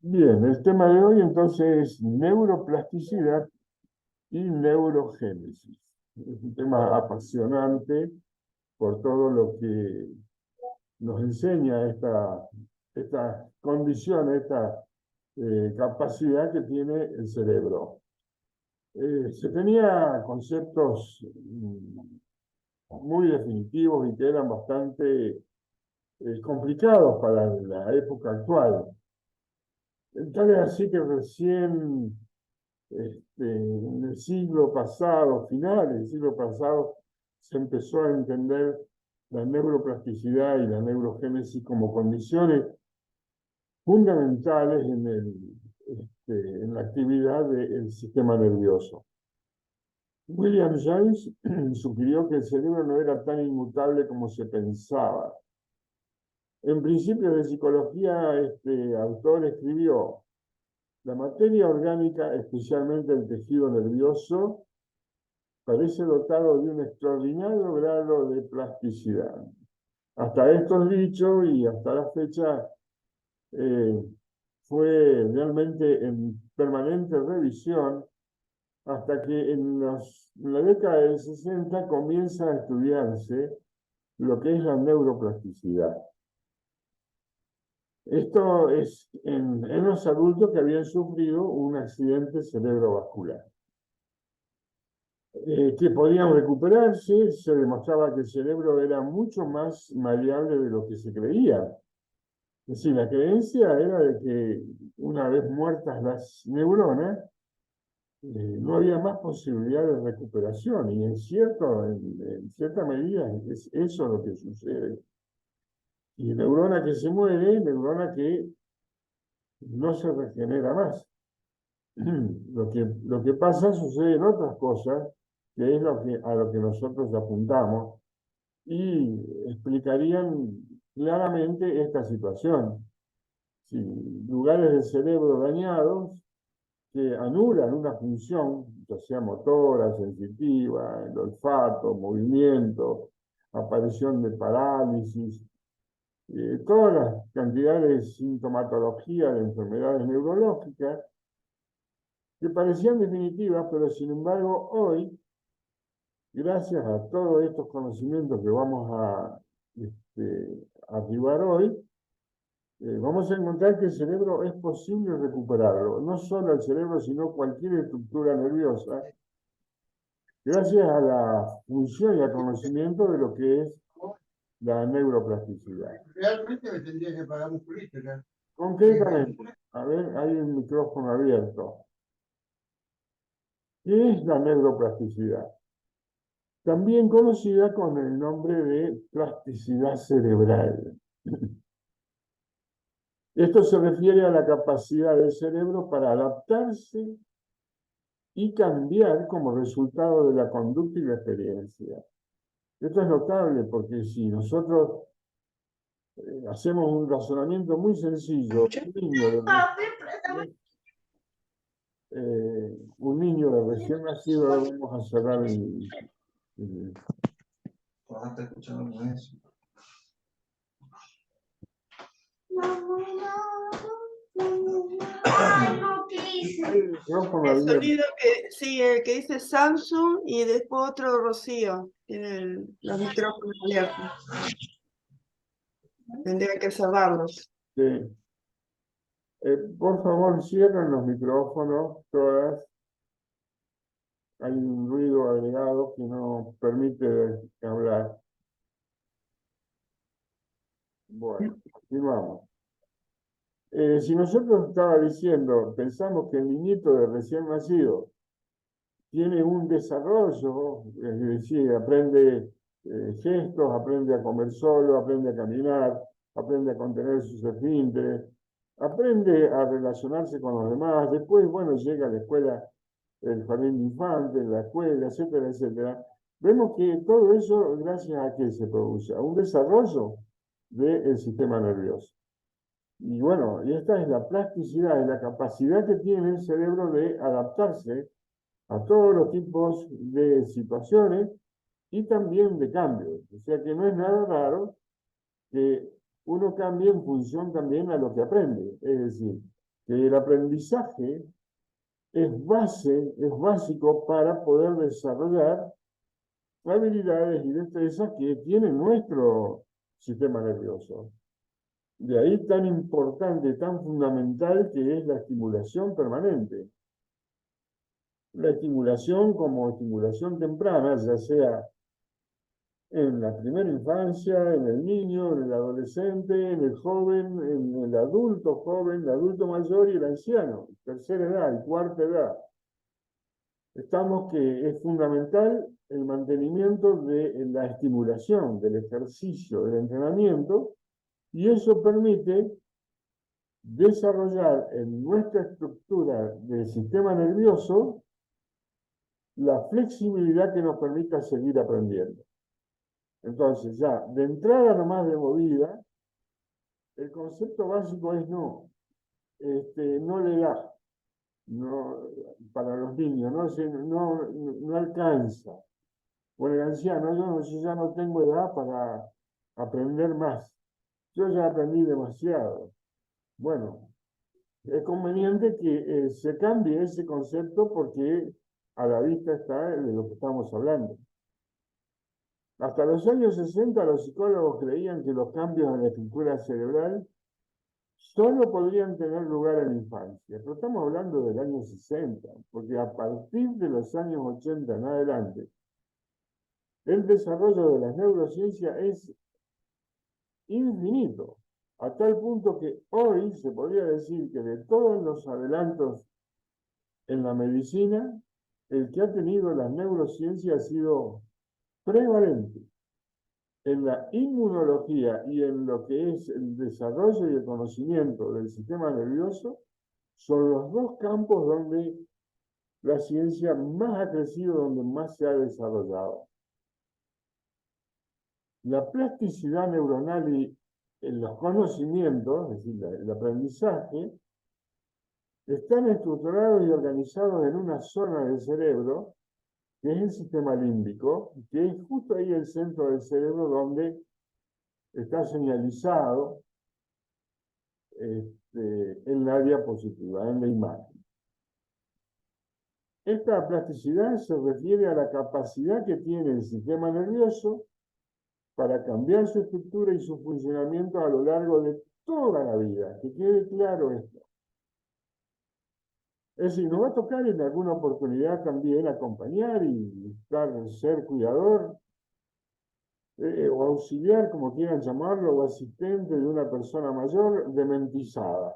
Bien, el tema de hoy entonces es neuroplasticidad y neurogénesis. Es un tema apasionante por todo lo que nos enseña esta condición, esta capacidad que tiene el cerebro. Se tenía conceptos muy definitivos y que eran bastante complicados para la época actual. Tal es así que recién en el siglo pasado, finales del siglo pasado, se empezó a entender la neuroplasticidad y la neurogénesis como condiciones fundamentales en la actividad del sistema nervioso. William James sugirió que el cerebro no era tan inmutable como se pensaba. En Principios de Psicología, este autor escribió: la materia orgánica, especialmente el tejido nervioso, parece dotado de un extraordinario grado de plasticidad. Hasta estos dichos y hasta la fecha eh, fue realmente en permanente revisión hasta que en la década del 60 comienza a estudiarse lo que es la neuroplasticidad. Esto es en los adultos que habían sufrido un accidente cerebrovascular. Que podían recuperarse, se demostraba que el cerebro era mucho más maleable de lo que se creía. Es decir, la creencia era de que una vez muertas las neuronas, no había más posibilidad de recuperación, y en cierta medida es eso lo que sucede. Y neurona que se muere, neurona que no se regenera más. Lo que pasa sucede en otras cosas, que es a lo que nosotros apuntamos, y explicarían claramente esta situación. Sí, lugares del cerebro dañados que anulan una función, ya sea motora, sensitiva, el olfato, movimiento, aparición de parálisis, todas las cantidades de sintomatología de enfermedades neurológicas que parecían definitivas, pero sin embargo hoy, gracias a todos estos conocimientos que vamos a arribar hoy, vamos a encontrar que el cerebro es posible recuperarlo, no solo el cerebro, sino cualquier estructura nerviosa, gracias a la función y al conocimiento de lo que es la neuroplasticidad. Realmente me tendría que pagar musculito ya. Concretamente, a ver, hay un micrófono abierto. ¿Qué es la neuroplasticidad? También conocida con el nombre de plasticidad cerebral. Esto se refiere a la capacidad del cerebro para adaptarse y cambiar como resultado de la conducta y la experiencia. Esto es notable porque si nosotros hacemos un razonamiento muy sencillo, un niño de recién nacido, ahora vamos a cerrar el micrófono El abierto. sonido que, sí, el que dice Samsung y después otro Rocío. Tienen los micrófonos abiertos. Tendría que cerrarlos. Sí. Por favor, cierren los micrófonos, todas. Hay un ruido agregado que no permite hablar. Bueno, continuamos. Si nosotros estaba diciendo, pensamos que el niñito de recién nacido tiene un desarrollo, es decir, aprende gestos, aprende a comer solo, aprende a caminar, aprende a contener sus esfínteres, aprende a relacionarse con los demás, después, bueno, llega a la escuela, el jardín de infantes, la escuela, etcétera, etcétera. Vemos que todo eso, gracias a qué se produce, a un desarrollo del sistema nervioso. Y bueno, y esta es la plasticidad y la capacidad que tiene el cerebro de adaptarse a todos los tipos de situaciones y también de cambios. O sea que no es nada raro que uno cambie en función también a lo que aprende. Es decir, que el aprendizaje es básico para poder desarrollar habilidades y destrezas que tiene nuestro sistema nervioso. De ahí tan importante, tan fundamental que es la estimulación permanente. La estimulación como estimulación temprana, ya sea en la primera infancia, en el niño, en el adolescente, en el joven, en el adulto joven, el adulto mayor y el anciano, tercera edad y cuarta edad. Estamos que es fundamental el mantenimiento de la estimulación, del ejercicio, del entrenamiento, y eso permite desarrollar en nuestra estructura del sistema nervioso la flexibilidad que nos permita seguir aprendiendo. Entonces, ya, de entrada nomás de movida, el concepto básico es no le da, no, para los niños, no alcanza. Por el anciano, yo ya no tengo edad para aprender más. Yo ya aprendí demasiado. Bueno, es conveniente que se cambie ese concepto porque a la vista está de lo que estamos hablando. Hasta los años 60 los psicólogos creían que los cambios en la estructura cerebral solo podrían tener lugar en la infancia. Pero estamos hablando del año 60, porque a partir de los años 80 en adelante, el desarrollo de las neurociencias es infinito, a tal punto que hoy se podría decir que de todos los adelantos en la medicina, el que ha tenido las neurociencias ha sido prevalente. En la inmunología y en lo que es el desarrollo y el conocimiento del sistema nervioso, son los dos campos donde la ciencia más ha crecido, donde más se ha desarrollado. La plasticidad neuronal y en los conocimientos, es decir, el aprendizaje, están estructurados y organizados en una zona del cerebro, que es el sistema límbico, que es justo ahí el centro del cerebro donde está señalizado en la diapositiva, en la imagen. Esta plasticidad se refiere a la capacidad que tiene el sistema nervioso para cambiar su estructura y su funcionamiento a lo largo de toda la vida. Que quede claro esto. Es decir, nos va a tocar en alguna oportunidad también acompañar y ser cuidador o auxiliar, como quieran llamarlo, o asistente de una persona mayor dementizada.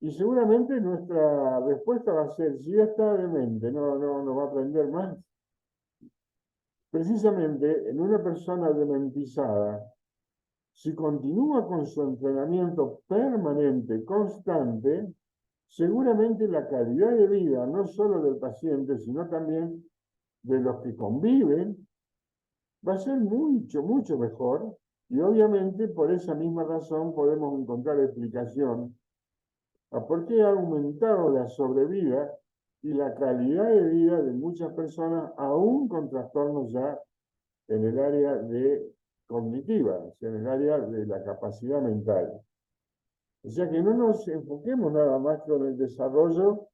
Y seguramente nuestra respuesta va a ser, si ya está demente, no va a aprender más. Precisamente en una persona dementizada, si continúa con su entrenamiento permanente, constante, seguramente la calidad de vida, no solo del paciente, sino también de los que conviven, va a ser mucho mejor. Y obviamente por esa misma razón podemos encontrar explicación a por qué ha aumentado la sobrevida y la calidad de vida de muchas personas, aún con trastornos ya en el área cognitiva, o sea, en el área de la capacidad mental. O sea que no nos enfoquemos nada más con el desarrollo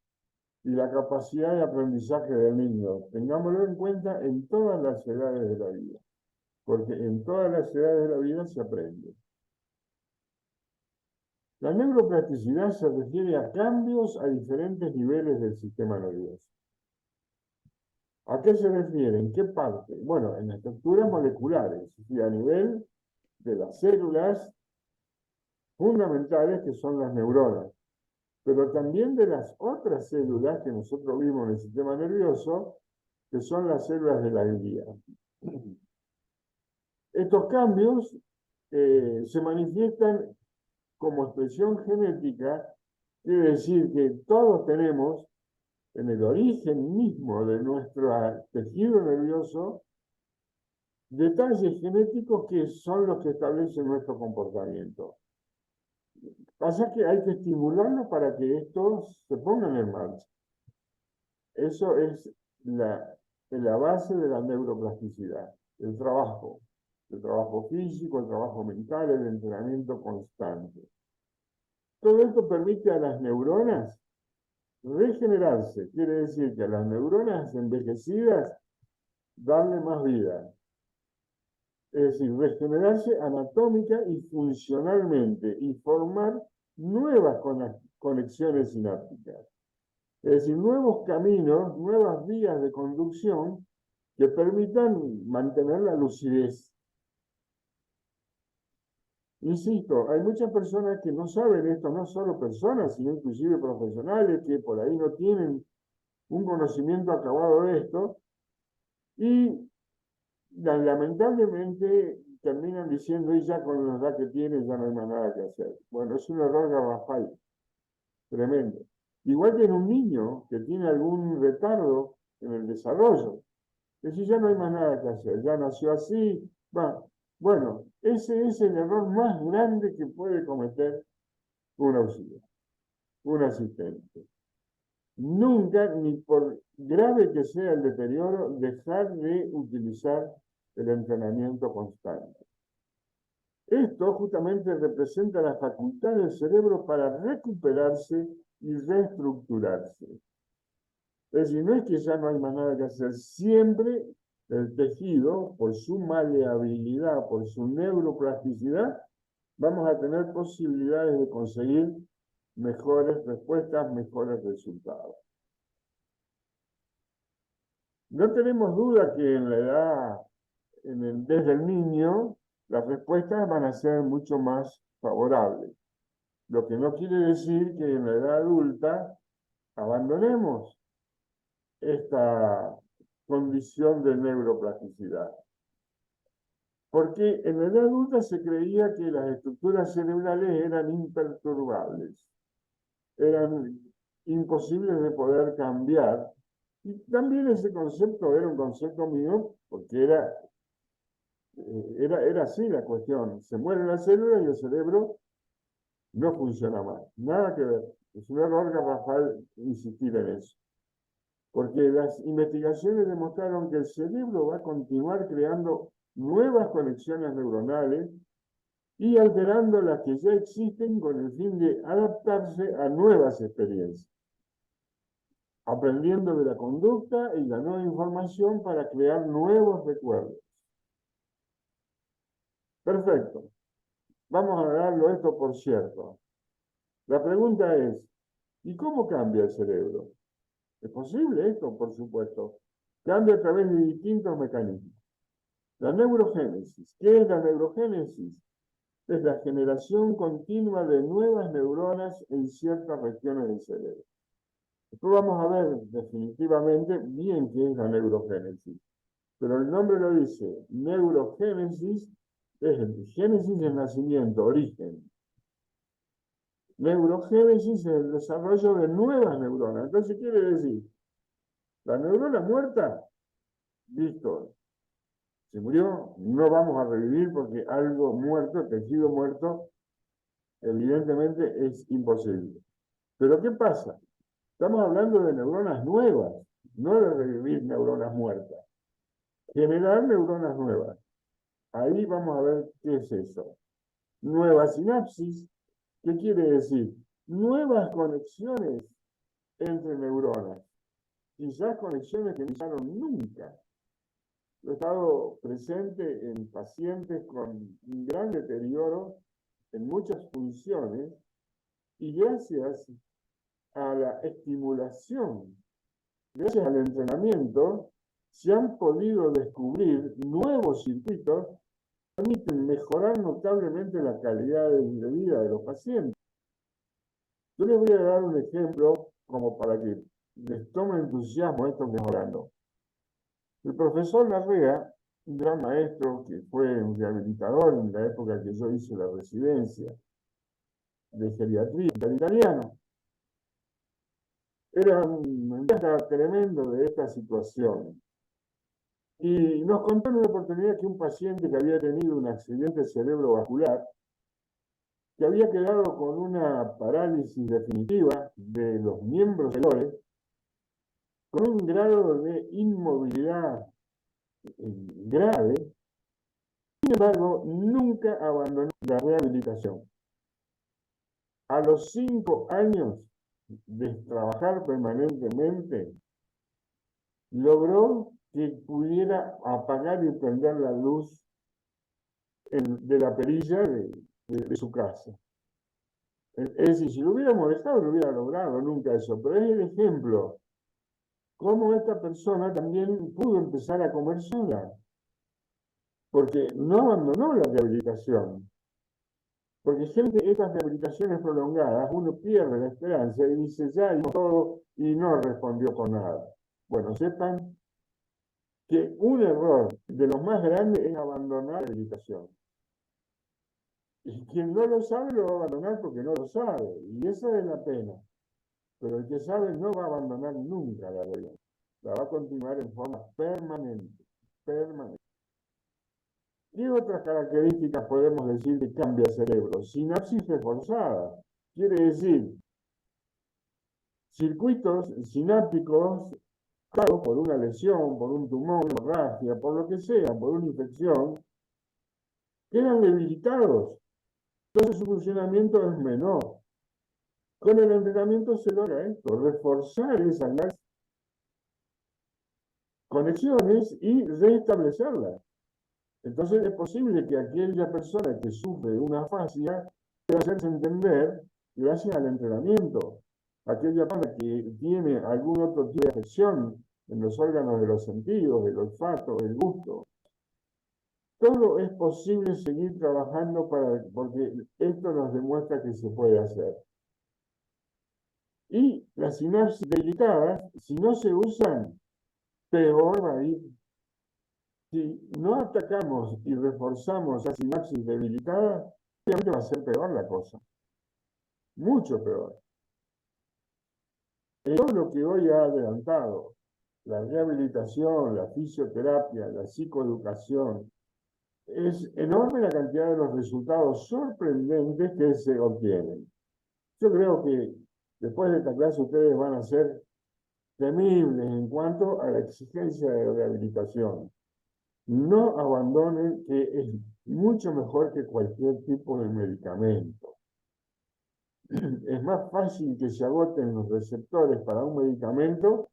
y la capacidad de aprendizaje del niño. Tengámoslo en cuenta en todas las edades de la vida, porque en todas las edades de la vida se aprende. La neuroplasticidad se refiere a cambios a diferentes niveles del sistema nervioso. ¿A qué se refiere? ¿En qué parte? Bueno, en estructuras moleculares, y a nivel de las células fundamentales que son las neuronas, pero también de las otras células que nosotros vimos en el sistema nervioso, que son las células de la glía. Estos cambios se manifiestan como expresión genética, quiere decir que todos tenemos en el origen mismo de nuestro tejido nervioso detalles genéticos que son los que establecen nuestro comportamiento. Pasa que hay que estimularlo para que estos se pongan en marcha. Eso es la base de la neuroplasticidad, el trabajo físico, el trabajo mental, el entrenamiento constante. Todo esto permite a las neuronas regenerarse. Quiere decir que a las neuronas envejecidas darle más vida. Es decir, regenerarse anatómica y funcionalmente y formar nuevas conexiones sinápticas. Es decir, nuevos caminos, nuevas vías de conducción que permitan mantener la lucidez. Insisto, hay muchas personas que no saben esto, no solo personas, sino inclusive profesionales que por ahí no tienen un conocimiento acabado de esto y lamentablemente terminan diciendo, y ya con la edad que tiene ya no hay más nada que hacer. Bueno, es un error garrafal, tremendo. Igual que en un niño que tiene algún retardo en el desarrollo. Es decir, ya no hay más nada que hacer, ya nació así, va. Bueno, ese es el error más grande que puede cometer un auxiliar, un asistente. Nunca, ni por grave que sea el deterioro, dejar de utilizar el entrenamiento constante. Esto justamente representa la facultad del cerebro para recuperarse y reestructurarse. Es decir, no es que ya no hay más nada que hacer, siempre el tejido, por su maleabilidad, por su neuroplasticidad, vamos a tener posibilidades de conseguir mejores respuestas, mejores resultados. No tenemos duda que en la edad, desde el niño, las respuestas van a ser mucho más favorables. Lo que no quiere decir que en la edad adulta abandonemos esta condición de neuroplasticidad. Porque en la edad adulta se creía que las estructuras cerebrales eran imperturbables, eran imposibles de poder cambiar. Y también ese concepto era un concepto mío, porque era así la cuestión. Se muere la célula y el cerebro no funciona más. Nada que ver. Es un error garrafal insistir en eso. Porque las investigaciones demostraron que el cerebro va a continuar creando nuevas conexiones neuronales y alterando las que ya existen con el fin de adaptarse a nuevas experiencias, aprendiendo de la conducta y la nueva información para crear nuevos recuerdos. Perfecto. Vamos a darlo esto por cierto. La pregunta es, ¿y cómo cambia el cerebro? ¿Es posible esto? Por supuesto. Cambia a través de distintos mecanismos. La neurogénesis. ¿Qué es la neurogénesis? Es la generación continua de nuevas neuronas en ciertas regiones del cerebro. Después vamos a ver definitivamente bien qué es la neurogénesis. Pero el nombre lo dice, neurogénesis es génesis del nacimiento, origen. Neurogénesis es el desarrollo de nuevas neuronas. Entonces quiere decir, la neurona muerta, listo, se murió, no vamos a revivir porque algo muerto, tejido muerto, evidentemente es imposible. Pero ¿qué pasa? Estamos hablando de neuronas nuevas, no de revivir neuronas muertas. Generar neuronas nuevas. Ahí vamos a ver qué es eso. Nueva sinapsis, ¿qué quiere decir? Nuevas conexiones entre neuronas. Quizás conexiones que no usaron nunca. He estado presente en pacientes con un gran deterioro en muchas funciones y gracias a la estimulación, gracias al entrenamiento, se han podido descubrir nuevos circuitos que permiten mejorar notablemente la calidad de vida de los pacientes. Yo les voy a dar un ejemplo como para que les tome entusiasmo esto que estoy hablando. El profesor Larrea, un gran maestro que fue un rehabilitador en la época que yo hice la residencia de geriatría italiano, era un entusiasta tremendo de esta situación. Y nos contó en una oportunidad que un paciente que había tenido un accidente cerebrovascular, que había quedado con una parálisis definitiva de los miembros inferiores, con un grado de inmovilidad grave, sin embargo, nunca abandonó la rehabilitación. a los 5 años de trabajar permanentemente, logró que pudiera apagar y prender la luz de la perilla de su casa. Es decir, si lo hubiéramos dejado, no hubiera logrado nunca eso, pero es el ejemplo cómo esta persona también pudo empezar a comer sola, porque no abandonó la rehabilitación. Porque gente, estas rehabilitaciones prolongadas, uno pierde la esperanza y dice, ya hizo todo y no respondió con nada. Bueno, sepan que un error de los más grandes es abandonar la rehabilitación. Y quien no lo sabe lo va a abandonar porque no lo sabe, y esa es la pena. Pero el que sabe no va a abandonar nunca la rehabilitación. La va a continuar en forma permanente, permanente. ¿Qué otras características podemos decir que cambia el cerebro? Sinapsis reforzada. Quiere decir, circuitos sinápticos causados por una lesión, por un tumor, una hemorragia, por lo que sea, por una infección, quedan debilitados. Entonces su funcionamiento es menor. Con el entrenamiento se logra esto, reforzar esas conexiones y restablecerlas. Entonces es posible que aquella persona que sufre una afasia pueda hacerse entender gracias al entrenamiento. Aquella persona que tiene algún otro tipo de afección en los órganos de los sentidos, el olfato, el gusto. Todo es posible seguir trabajando porque esto nos demuestra que se puede hacer. Y las sinapsis debilitadas, si no se usan, peor va a ir. Si no atacamos y reforzamos las sinapsis debilitadas, obviamente va a ser peor la cosa. Mucho peor. En todo lo que hoy ha adelantado, la rehabilitación, la fisioterapia, la psicoeducación, es enorme la cantidad de los resultados sorprendentes que se obtienen. Yo creo que después de esta clase ustedes van a ser temibles en cuanto a la exigencia de rehabilitación. No abandonen, que es mucho mejor que cualquier tipo de medicamento. Es más fácil que se agoten los receptores para un medicamento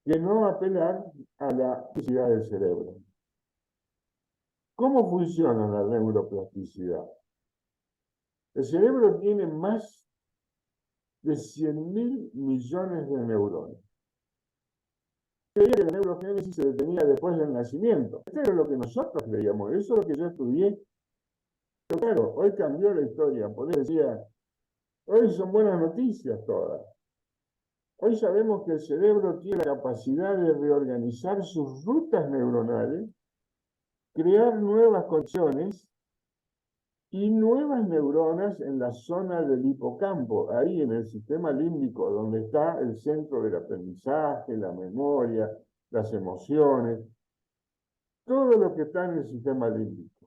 que no apelar a la plasticidad del cerebro. ¿Cómo funciona la neuroplasticidad? El cerebro tiene más de 100.000 millones de neuronas. Creía que la neurogénesis se detenía después del nacimiento. Esto era lo que nosotros creíamos, eso es lo que yo estudié. Pero claro, hoy cambió la historia, por eso decía, hoy son buenas noticias todas. Hoy sabemos que el cerebro tiene la capacidad de reorganizar sus rutas neuronales, crear nuevas conexiones y nuevas neuronas en la zona del hipocampo, ahí en el sistema límbico, donde está el centro del aprendizaje, la memoria, las emociones, todo lo que está en el sistema límbico.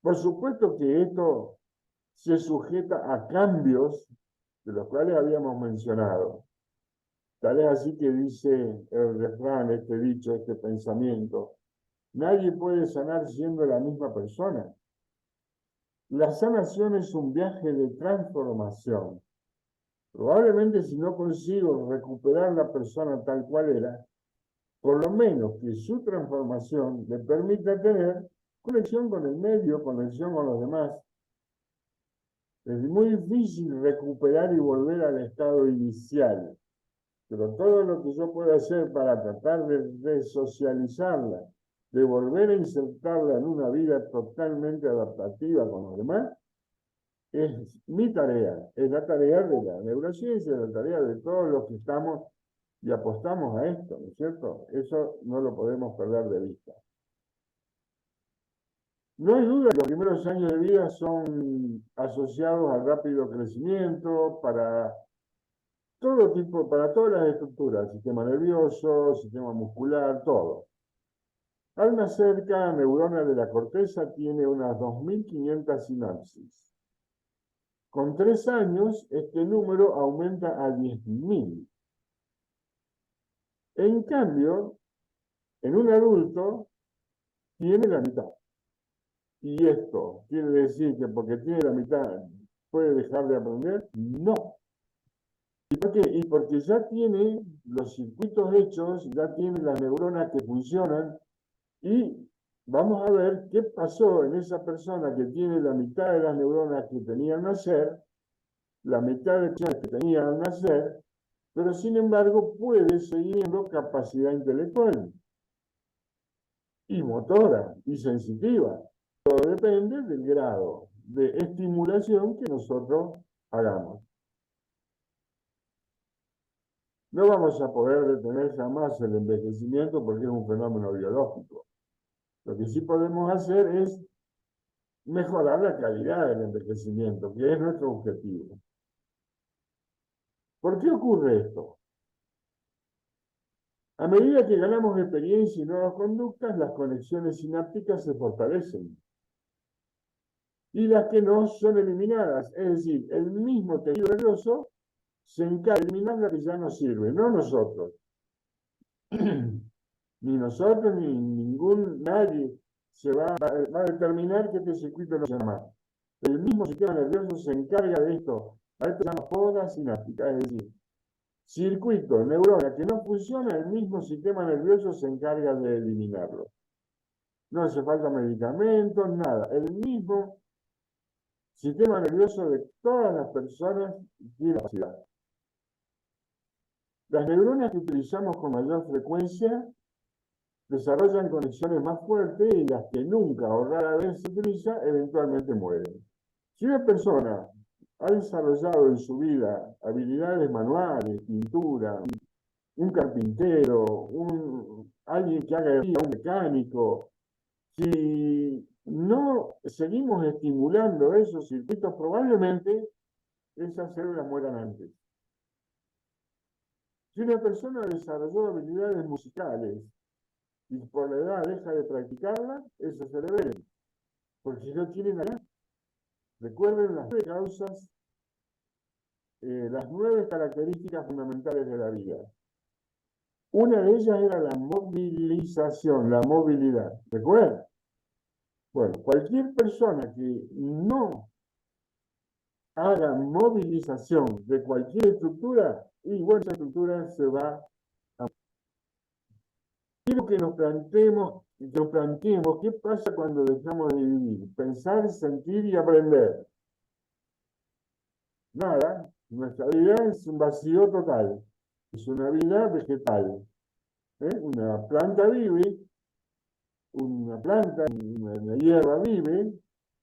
Por supuesto que esto se sujeta a cambios de los cuales habíamos mencionado. Tal es así que dice el refrán, este dicho, este pensamiento, nadie puede sanar siendo la misma persona. La sanación es un viaje de transformación. Probablemente si no consigo recuperar la persona tal cual era, por lo menos que su transformación le permita tener conexión con el medio, conexión con los demás. Es muy difícil recuperar y volver al estado inicial, pero todo lo que yo pueda hacer para tratar de resocializarla, de volver a insertarla en una vida totalmente adaptativa con los demás, es mi tarea, es la tarea de la neurociencia, es la tarea de todos los que estamos y apostamos a esto, ¿no es cierto? Eso no lo podemos perder de vista. No hay duda que los primeros años de vida son asociados al rápido crecimiento para todo tipo, para todas las estructuras, sistema nervioso, sistema muscular, todo. Al nacer, cada neurona de la corteza tiene unas 2.500 sinapsis. Con 3 años, este número aumenta a 10.000. En cambio, en un adulto, tiene la mitad. Y esto quiere decir que porque tiene la mitad puede dejar de aprender? No. ¿Y por qué? Y porque ya tiene los circuitos hechos, ya tiene las neuronas que funcionan, y vamos a ver qué pasó en esa persona que tiene la mitad de las neuronas que tenía al nacer, la mitad de las que tenía al nacer, pero sin embargo puede seguir teniendo capacidad intelectual y motora y sensitiva. Todo depende del grado de estimulación que nosotros hagamos. No vamos a poder detener jamás el envejecimiento porque es un fenómeno biológico. Lo que sí podemos hacer es mejorar la calidad del envejecimiento, que es nuestro objetivo. ¿Por qué ocurre esto? A medida que ganamos experiencia y nuevas conductas, las conexiones sinápticas se fortalecen. Y las que no son eliminadas, es decir, el mismo tejido nervioso se encarga de eliminar la que ya no sirve, no nosotros. Ni nosotros, ni nadie va a determinar que este circuito no se llama. El mismo sistema nervioso se encarga de esto. A esto se llama poda sináptica, es decir, circuito, neurona que no funciona, el mismo sistema nervioso se encarga de eliminarlo. No hace falta medicamentos, nada. El mismo sistema nervioso de todas las personas tiene capacidad. Las neuronas que utilizamos con mayor frecuencia desarrollan conexiones más fuertes y las que nunca o rara vez se utiliza eventualmente mueren. Si una persona ha desarrollado en su vida habilidades manuales, pintura, un carpintero, alguien que haga herrería, un mecánico, si no seguimos estimulando esos circuitos, probablemente esas células mueran antes. Si una persona desarrolló habilidades musicales y por la edad deja de practicarla, eso se le ve, porque si no tiene nada. Recuerden las 9 causas, las 9 características fundamentales de la vida. Una de ellas era la movilización, la movilidad. ¿Recuerdan? Bueno, cualquier persona que no haga movilización de cualquier estructura, y bueno, esa estructura se va a... Quiero que nos planteemos qué pasa cuando dejamos de vivir, pensar, sentir y aprender. Nada, nuestra vida es un vacío total, es una vida vegetal. Una planta vive, una planta, una hierba vive,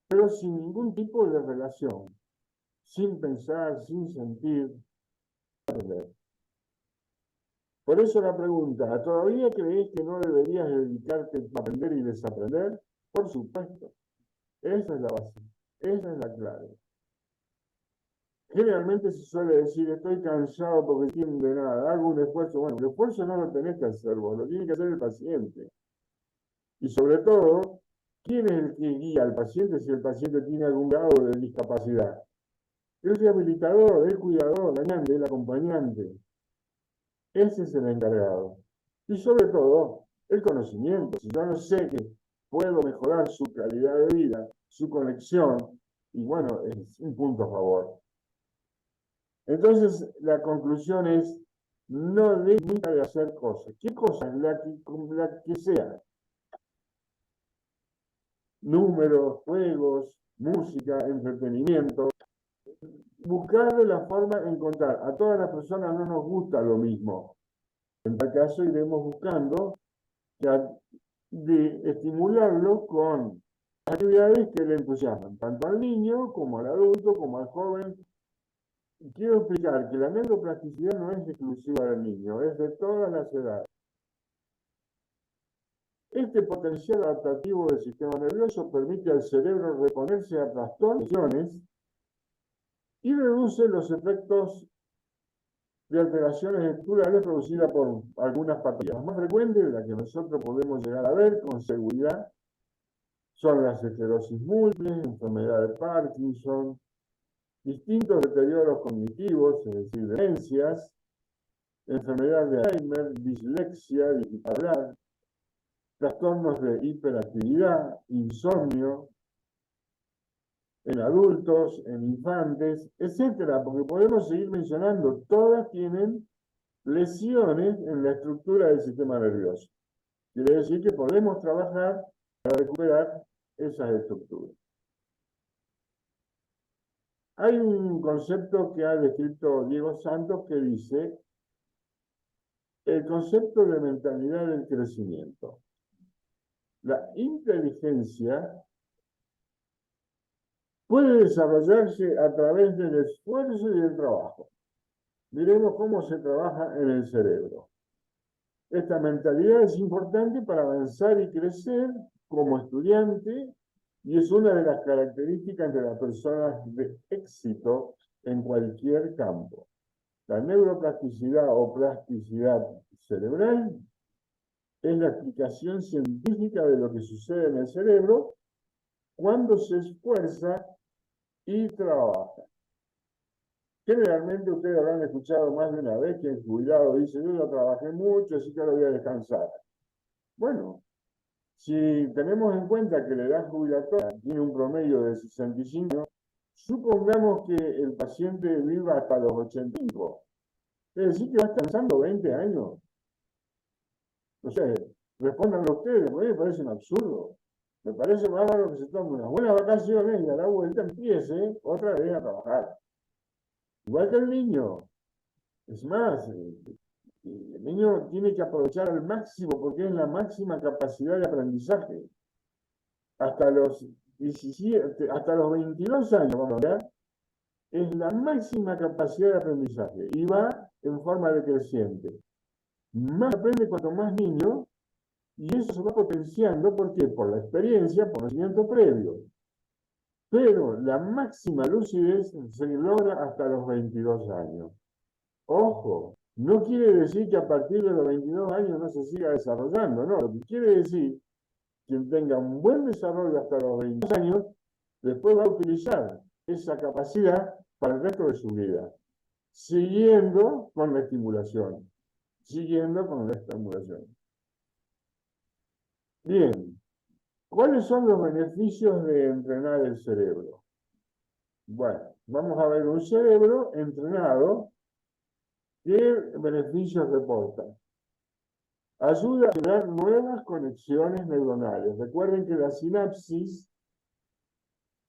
pero sin ningún tipo de relación, sin pensar, sin sentir, aprender. Por eso la pregunta, ¿todavía crees que no deberías dedicarte a aprender y desaprender? Por supuesto, esa es la base, esa es la clave. Generalmente se suele decir, estoy cansado porque no entiendo de nada, hago un esfuerzo. Bueno, el esfuerzo no lo tenés que hacer vos, lo tiene que hacer el paciente. Y sobre todo, ¿quién es el que guía al paciente si el paciente tiene algún grado de discapacidad? El rehabilitador, el cuidador, el acompañante. Ese es el encargado. Y sobre todo, el conocimiento. Si yo no sé que puedo mejorar su calidad de vida, su conexión, y bueno, es un punto a favor. Entonces, la conclusión es, no dejes nunca de hacer cosas. ¿Qué cosas? La que sea. Números, juegos, música, entretenimiento. Buscar la forma de encontrar. A todas las personas no nos gusta lo mismo. En tal caso iremos buscando de estimularlo con actividades que le entusiasman, tanto al niño como al adulto, como al joven. Quiero explicar que la neuroplasticidad no es exclusiva del niño, es de todas las edades. Este potencial adaptativo del sistema nervioso permite al cerebro reponerse a trastornos y reduce los efectos de alteraciones estructurales producidas por algunas patologías. Las más frecuentes, las que nosotros podemos llegar a ver con seguridad, son las esclerosis múltiple, enfermedad de Parkinson, distintos deterioros cognitivos, es decir, demencias, enfermedad de Alzheimer, dislexia, dificultad hablar, trastornos de hiperactividad, insomnio, en adultos, en infantes, etcétera, porque podemos seguir mencionando, todas tienen lesiones en la estructura del sistema nervioso. Quiere decir que podemos trabajar para recuperar esas estructuras. Hay un concepto que ha descrito Diego Santos que dice el concepto de mentalidad del crecimiento. La inteligencia puede desarrollarse a través del esfuerzo y del trabajo. Miremos cómo se trabaja en el cerebro. Esta mentalidad es importante para avanzar y crecer como estudiante y es una de las características de las personas de éxito en cualquier campo. La neuroplasticidad o plasticidad cerebral es la explicación científica de lo que sucede en el cerebro cuando se esfuerza y trabaja. Generalmente ustedes habrán escuchado más de una vez que el jubilado dice, yo ya trabajé mucho, así que ahora voy a descansar. Bueno, si tenemos en cuenta que la edad jubilatoria tiene un promedio de 65 años, supongamos que el paciente viva hasta los 85. Es decir, que va descansando 20 años. No sé, respondan ustedes, porque me parece un absurdo. Me parece más raro que se tome unas buenas vacaciones y a la vuelta empiece otra vez a trabajar. Igual que el niño. Es más, el niño tiene que aprovechar al máximo porque es la máxima capacidad de aprendizaje. Hasta los 17, hasta los 22 años, vamos a ver, es la máxima capacidad de aprendizaje y va en forma decreciente. Más aprende cuanto más niño y eso se va potenciando, ¿por qué? Por la experiencia, por conocimiento previo. Pero la máxima lucidez se logra hasta los 22 años. Ojo, no quiere decir que a partir de los 22 años no se siga desarrollando, no. Lo que quiere decir, quien tenga un buen desarrollo hasta los 22 años, después va a utilizar esa capacidad para el resto de su vida, siguiendo con la estimulación. Siguiendo con la estimulación. Bien, ¿cuáles son los beneficios de entrenar el cerebro? Bueno, vamos a ver un cerebro entrenado. ¿Qué beneficios reporta? Ayuda a crear nuevas conexiones neuronales. Recuerden que la sinapsis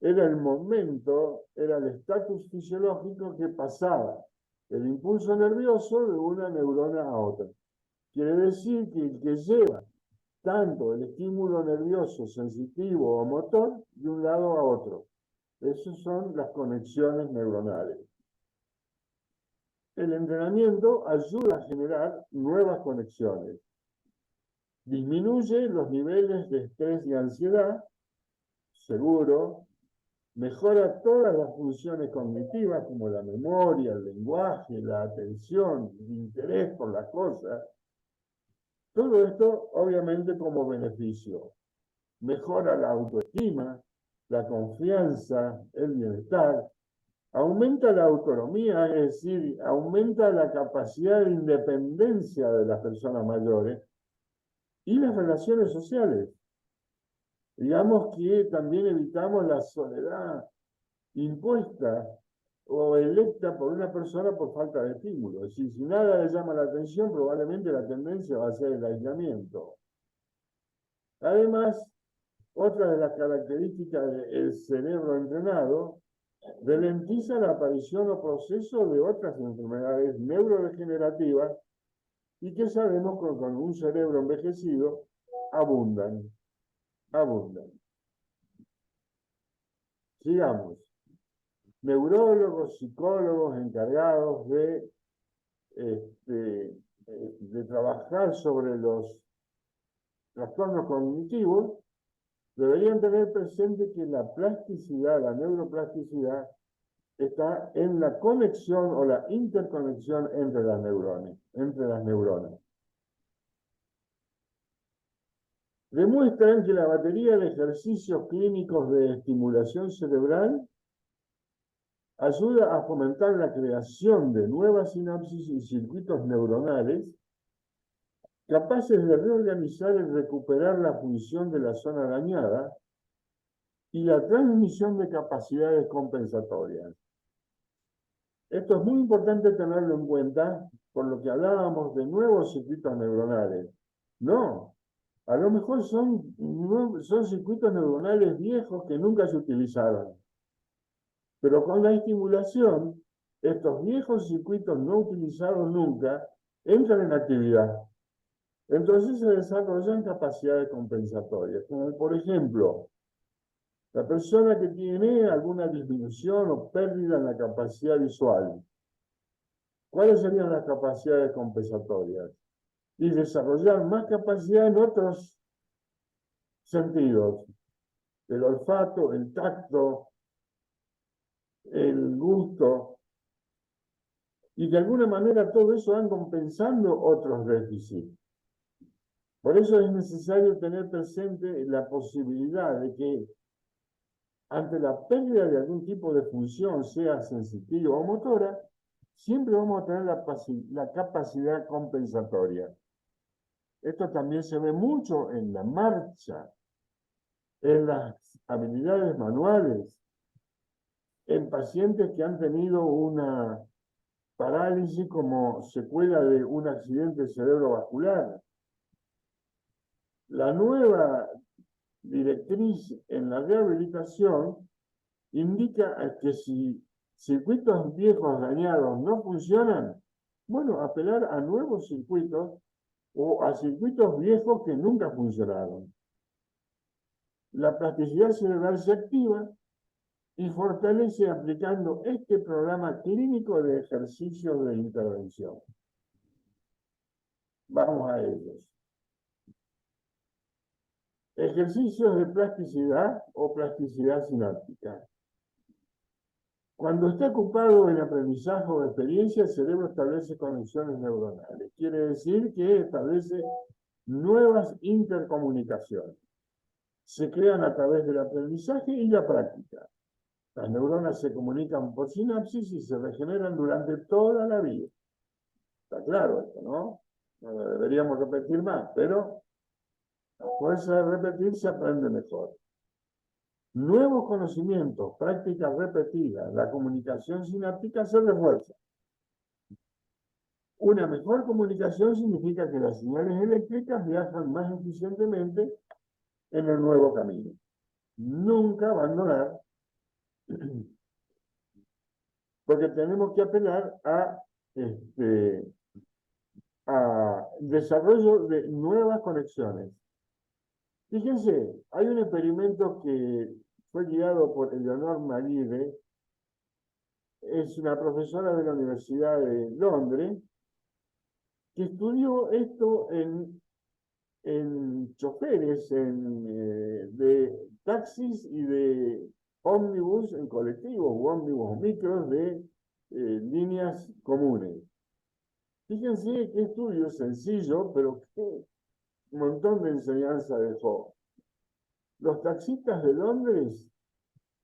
era el momento, era el estatus fisiológico que pasaba el impulso nervioso de una neurona a otra. Quiere decir que el que lleva tanto el estímulo nervioso sensitivo o motor de un lado a otro. Esas son las conexiones neuronales. El entrenamiento ayuda a generar nuevas conexiones. Disminuye los niveles de estrés y ansiedad, seguro. Mejora todas las funciones cognitivas como la memoria, el lenguaje, la atención, el interés por las cosas. Todo esto, obviamente, como beneficio. Mejora la autoestima, la confianza, el bienestar. Aumenta la autonomía, es decir, aumenta la capacidad de independencia de las personas mayores y las relaciones sociales. Digamos que también evitamos la soledad impuesta o electa por una persona por falta de estímulo. Es decir, si nada le llama la atención, probablemente la tendencia va a ser el aislamiento. Además, otra de las características del cerebro entrenado ralentiza la aparición o proceso de otras enfermedades neurodegenerativas y que sabemos que con un cerebro envejecido abundan. Sigamos. Neurólogos, psicólogos encargados de trabajar sobre los trastornos cognitivos deberían tener presente que la plasticidad, la neuroplasticidad, está en la conexión o la interconexión entre las neuronas. Demuestran que la batería de ejercicios clínicos de estimulación cerebral ayuda a fomentar la creación de nuevas sinapsis y circuitos neuronales capaces de reorganizar y recuperar la función de la zona dañada y la transmisión de capacidades compensatorias. Esto es muy importante tenerlo en cuenta por lo que hablábamos de nuevos circuitos neuronales. No, a lo mejor son circuitos neuronales viejos que nunca se utilizaron. Pero con la estimulación, estos viejos circuitos no utilizados nunca entran en actividad. Entonces se desarrollan capacidades compensatorias, como por ejemplo, la persona que tiene alguna disminución o pérdida en la capacidad visual. ¿Cuáles serían las capacidades compensatorias? Y desarrollar más capacidad en otros sentidos. El olfato, el tacto, el gusto. Y de alguna manera todo eso van compensando otros déficits. Por eso es necesario tener presente la posibilidad de que ante la pérdida de algún tipo de función, sea sensitiva o motora, siempre vamos a tener la capacidad compensatoria. Esto también se ve mucho en la marcha, en las habilidades manuales, en pacientes que han tenido una parálisis como secuela de un accidente cerebrovascular. La nueva directriz en la rehabilitación indica que si circuitos viejos dañados no funcionan, bueno, apelar a nuevos circuitos o a circuitos viejos que nunca funcionaron. La plasticidad cerebral se activa y fortalece aplicando este programa clínico de ejercicios de intervención. Vamos a ellos. Ejercicios de plasticidad o plasticidad sináptica. Cuando está ocupado en aprendizaje o experiencia, el cerebro establece conexiones neuronales. Quiere decir que establece nuevas intercomunicaciones. Se crean a través del aprendizaje y la práctica. Las neuronas se comunican por sinapsis y se regeneran durante toda la vida. Está claro esto, ¿no? No lo deberíamos repetir más, pero a fuerza de repetir se aprende mejor. Nuevos conocimientos, prácticas repetidas, la comunicación sináptica se refuerza. Una mejor comunicación significa que las señales eléctricas viajan más eficientemente en el nuevo camino. Nunca abandonar, porque tenemos que apelar a desarrollo de nuevas conexiones. Fíjense, hay un experimento que fue guiado por Eleonore Maguire, es una profesora de la Universidad de Londres, que estudió esto en choferes de taxis y de ómnibus en colectivos o ómnibus micros de líneas comunes. Fíjense qué estudio sencillo, pero qué montón de enseñanza dejó. Los taxistas de Londres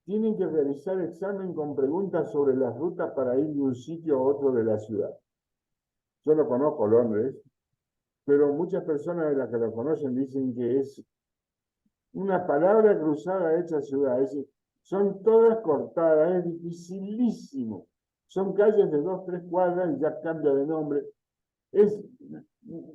tienen que realizar examen con preguntas sobre las rutas para ir de un sitio a otro de la ciudad. Yo no conozco Londres, pero muchas personas de las que lo conocen dicen que es una palabra cruzada hecha ciudad. Es decir, son todas cortadas, es dificilísimo. Son calles de 2, 3 cuadras y ya cambia de nombre. Es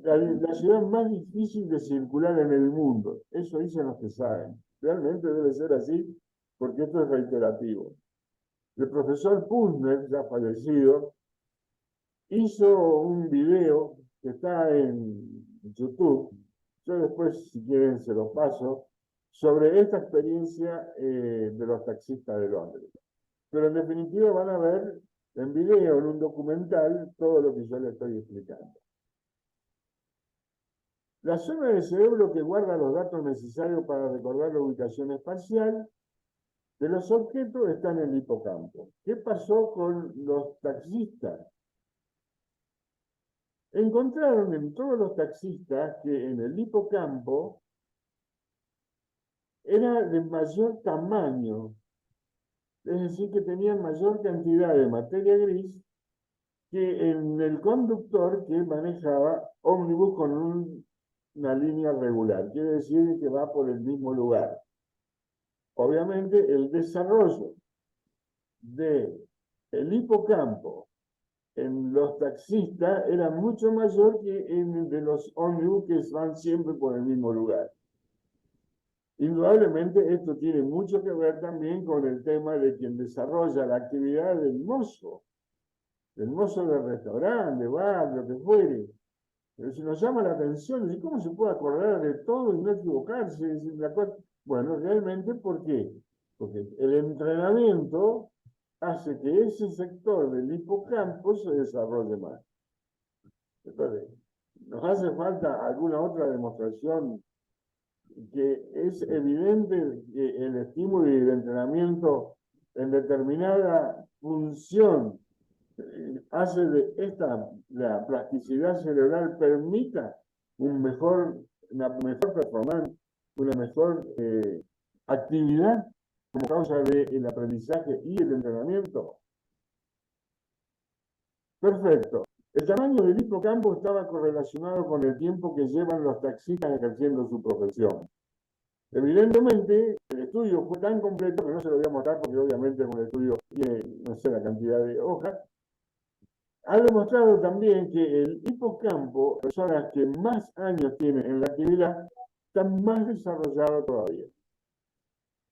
la ciudad más difícil de circular en el mundo. Eso dicen los que saben. Realmente debe ser así, porque esto es reiterativo. El profesor Puzner, ya fallecido, hizo un video que está en YouTube. Yo después, si quieren, se los paso, sobre esta experiencia de los taxistas de Londres. Pero en definitiva van a ver en video, en un documental, todo lo que yo les estoy explicando. La zona del cerebro que guarda los datos necesarios para recordar la ubicación espacial de los objetos está en el hipocampo. ¿Qué pasó con los taxistas? Encontraron en todos los taxistas que en el hipocampo era de mayor tamaño, es decir, que tenían mayor cantidad de materia gris que en el conductor que manejaba ómnibus con una línea regular, quiere decir que va por el mismo lugar. obviamente el desarrollo del hipocampo en los taxistas era mucho mayor que en el de los ómnibus que van siempre por el mismo lugar. Indudablemente esto tiene mucho que ver también con el tema de quien desarrolla la actividad del mozo del restaurante, de bar, lo que fuere. Pero si nos llama la atención, ¿cómo se puede acordar de todo y no equivocarse? Bueno, realmente, ¿por qué? Porque el entrenamiento hace que ese sector del hipocampo se desarrolle más. Entonces, nos hace falta alguna otra demostración que es evidente que el estímulo y el entrenamiento en determinada función hace de la plasticidad cerebral permita una mejor performance, una mejor actividad como causa del aprendizaje y el entrenamiento. Perfecto. El tamaño del hipocampo estaba correlacionado con el tiempo que llevan los taxistas ejerciendo su profesión. Evidentemente, el estudio fue tan completo que no se lo voy a mostrar porque obviamente un estudio tiene, no sé, la cantidad de hojas. Ha demostrado también que el hipocampo, personas que más años tienen en la actividad, están más desarrollados todavía.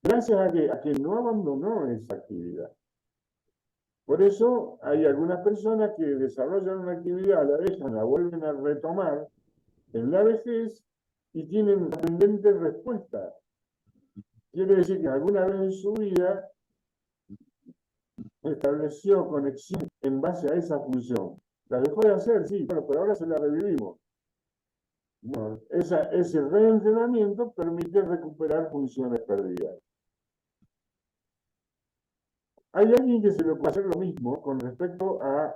Gracias a que no abandonó esa actividad. Por eso hay algunas personas que desarrollan una actividad, la dejan, la vuelven a retomar en la vejez y tienen sorprendentes respuestas. Quiere decir que alguna vez en su vida estableció conexión en base a esa función. La dejó de hacer, sí, pero ahora se la revivimos. Bueno, ese reentrenamiento permite recuperar funciones perdidas. Hay alguien que se le puede hacer lo mismo con respecto a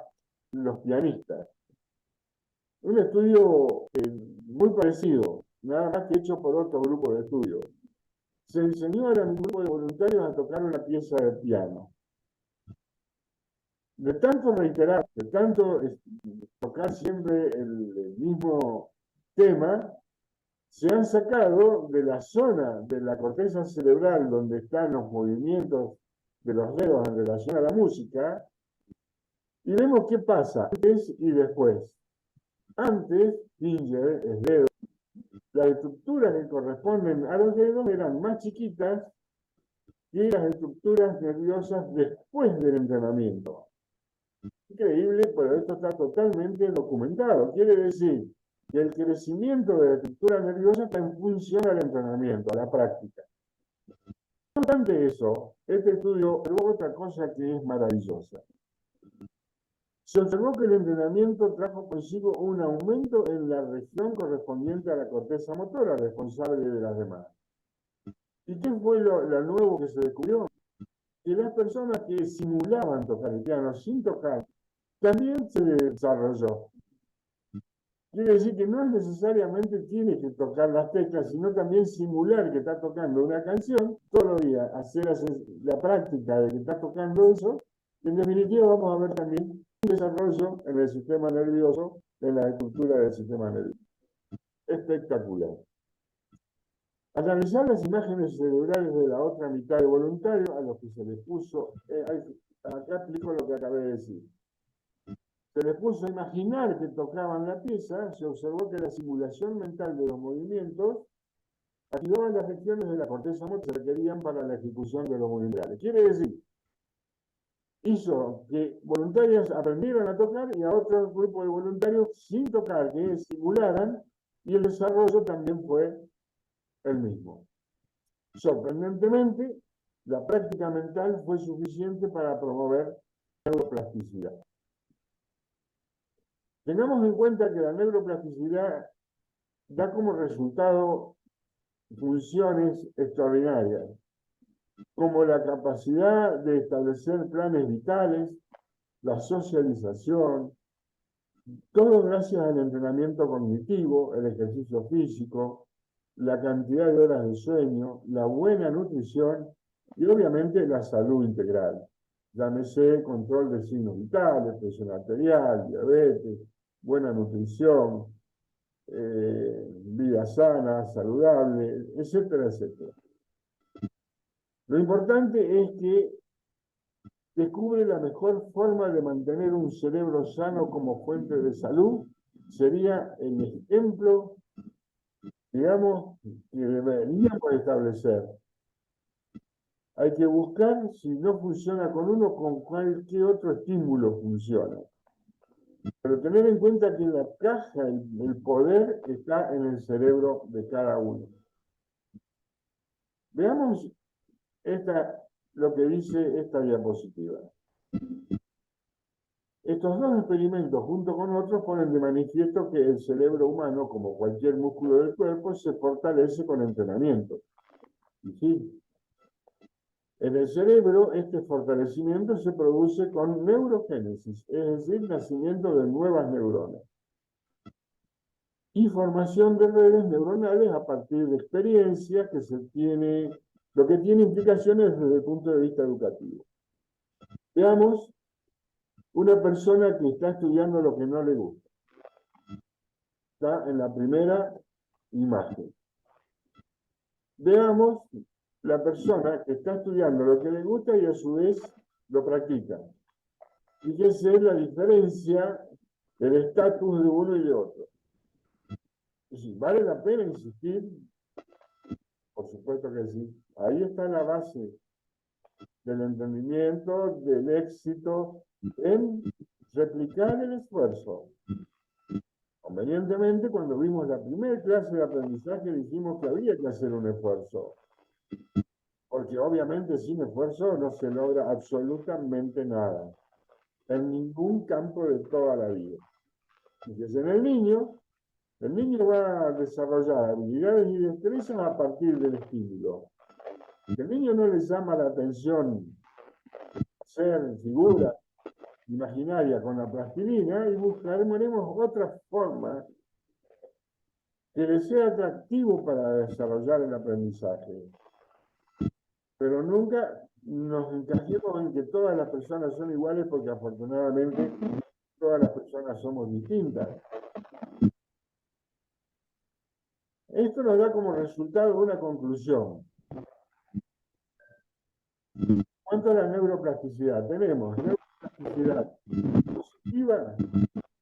los pianistas. Un estudio muy parecido, nada más que hecho por otro grupo de estudio. Se enseñó a un grupo de voluntarios a tocar una pieza de piano. De tanto reiterar, de tanto tocar siempre el mismo tema, se han sacado de la zona de la corteza cerebral donde están los movimientos de los dedos en relación a la música y vemos qué pasa antes y después. Antes, finger, el dedo, las estructuras que corresponden a los dedos eran más chiquitas que las estructuras nerviosas después del entrenamiento. Increíble, pero esto está totalmente documentado. Quiere decir que el crecimiento de la estructura nerviosa está en función al entrenamiento, a la práctica. No obstante eso, este estudio observó otra cosa que es maravillosa. Se observó que el entrenamiento trajo consigo un aumento en la región correspondiente a la corteza motora, responsable de las demás. ¿Y qué fue lo nuevo que se descubrió? Que las personas que simulaban tocar el piano sin tocar, también se desarrolló. Quiere decir que no es necesariamente tiene que tocar las teclas, sino también simular que está tocando una canción todos los días, hacer la práctica de que está tocando eso. En definitiva, vamos a ver también un desarrollo en el sistema nervioso, en la estructura del sistema nervioso. Espectacular. Al analizar las imágenes cerebrales de la otra mitad de voluntarios, a los que se les puso, acá explico lo que acabé de decir. Se les puso a imaginar que tocaban la pieza, se observó que la simulación mental de los movimientos activaba las regiones de la corteza motora que se requerían para la ejecución de los movimientos. Quiere decir, hizo que voluntarios aprendieran a tocar y a otro grupo de voluntarios sin tocar, que simularan, y el desarrollo también fue el mismo. Sorprendentemente, la práctica mental fue suficiente para promover neuroplasticidad. Tengamos en cuenta que la neuroplasticidad da como resultado funciones extraordinarias, como la capacidad de establecer planes vitales, la socialización, todo gracias al entrenamiento cognitivo, el ejercicio físico, la cantidad de horas de sueño, la buena nutrición y obviamente la salud integral. Llámese control de signos vitales, presión arterial, diabetes, buena nutrición, vida sana, saludable, etcétera, etcétera. Lo importante es que descubre la mejor forma de mantener un cerebro sano como fuente de salud. Sería el ejemplo, digamos, que deberíamos establecer. Hay que buscar, si no funciona con uno, con cualquier otro estímulo funciona. Pero tener en cuenta que la caja, el poder está en el cerebro de cada uno. Veamos lo que dice esta diapositiva. Estos dos experimentos, junto con otros, ponen de manifiesto que el cerebro humano, como cualquier músculo del cuerpo, se fortalece con entrenamiento. Y sí, en el cerebro, este fortalecimiento se produce con neurogénesis, es decir, nacimiento de nuevas neuronas. Y formación de redes neuronales a partir de experiencias lo que tiene implicaciones desde el punto de vista educativo. Veamos una persona que está estudiando lo que no le gusta. Está en la primera imagen. Veamos la persona que está estudiando lo que le gusta y a su vez lo practica. Fíjense la diferencia del estatus de uno y de otro. ¿Vale la pena insistir? Por supuesto que sí. Ahí está la base del entendimiento, del éxito, en replicar el esfuerzo. Convenientemente, cuando vimos la primera clase de aprendizaje, dijimos que había que hacer un esfuerzo. Porque obviamente sin esfuerzo no se logra absolutamente nada. En ningún campo de toda la vida. Fíjense en el niño va a desarrollar habilidades y destrezas a partir del estímulo. Si el niño no le llama la atención hacer figuras imaginarias con la plastilina, y buscaremos otra forma que le sea atractivo para desarrollar el aprendizaje. Pero nunca nos encajemos en que todas las personas son iguales, porque afortunadamente todas las personas somos distintas. Esto nos da como resultado una conclusión. ¿Cuánto a la neuroplasticidad? Tenemos neuroplasticidad positiva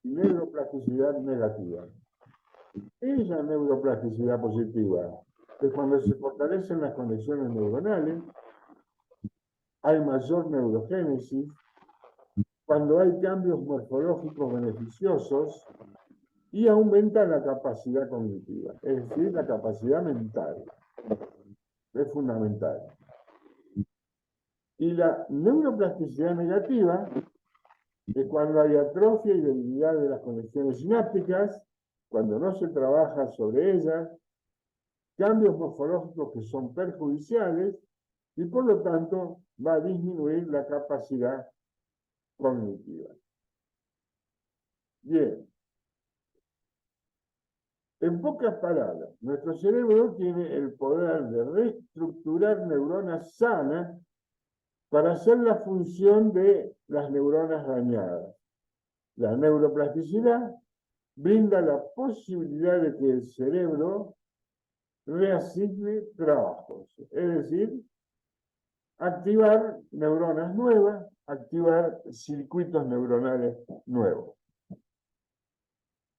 y neuroplasticidad negativa. ¿Qué es la neuroplasticidad positiva? Es cuando se fortalecen las conexiones neuronales, hay mayor neurogénesis, cuando hay cambios morfológicos beneficiosos y aumenta la capacidad cognitiva, es decir, la capacidad mental. Es fundamental. Y la neuroplasticidad negativa es cuando hay atrofia y debilidad de las conexiones sinápticas, cuando no se trabaja sobre ellas, cambios morfológicos que son perjudiciales y por lo tanto va a disminuir la capacidad cognitiva. Bien. En pocas palabras, nuestro cerebro tiene el poder de reestructurar neuronas sanas para hacer la función de las neuronas dañadas. La neuroplasticidad brinda la posibilidad de que el cerebro reasigne trabajos, es decir, activar neuronas nuevas, activar circuitos neuronales nuevos.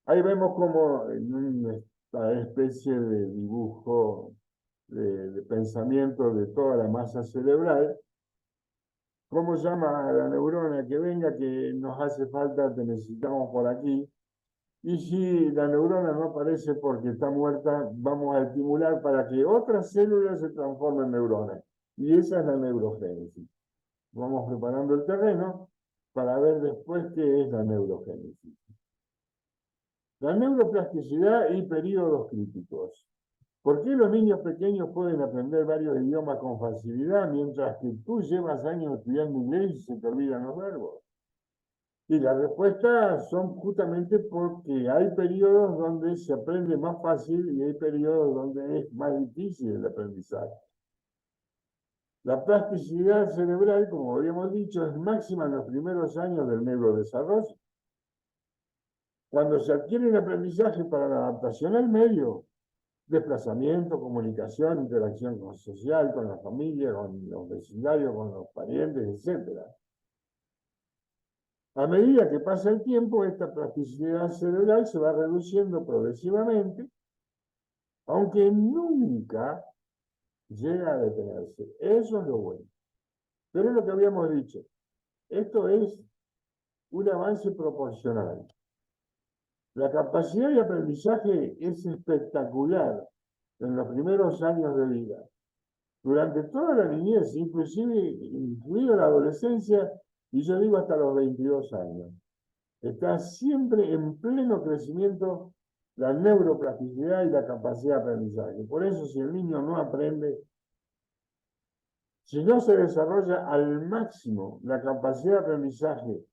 Ahí vemos como en una especie de dibujo de pensamiento de toda la masa cerebral, cómo llama a la neurona que venga, que nos hace falta, te necesitamos por aquí. Y si la neurona no aparece porque está muerta, vamos a estimular para que otras células se transformen en neuronas. Y esa es la neurogénesis. Vamos preparando el terreno para ver después qué es la neurogénesis. La neuroplasticidad y periodos críticos. ¿Por qué los niños pequeños pueden aprender varios idiomas con facilidad, mientras que tú llevas años estudiando inglés y se te olvidan los verbos? Y la respuesta son justamente porque hay periodos donde se aprende más fácil y hay periodos donde es más difícil el aprendizaje. La plasticidad cerebral, como habíamos dicho, es máxima en los primeros años del neurodesarrollo. Cuando se adquiere el aprendizaje para la adaptación al medio, desplazamiento, comunicación, interacción social, con la familia, con los vecindarios, con los parientes, etc. A medida que pasa el tiempo, esta plasticidad cerebral se va reduciendo progresivamente, aunque nunca llega a detenerse. Eso es lo bueno. Pero es lo que habíamos dicho. Esto es un avance proporcional. La capacidad de aprendizaje es espectacular en los primeros años de vida. Durante toda la niñez, inclusive incluida la adolescencia, y yo digo hasta los 22 años. Está siempre en pleno crecimiento la neuroplasticidad y la capacidad de aprendizaje. Por eso, si el niño no aprende, si no se desarrolla al máximo la capacidad de aprendizaje,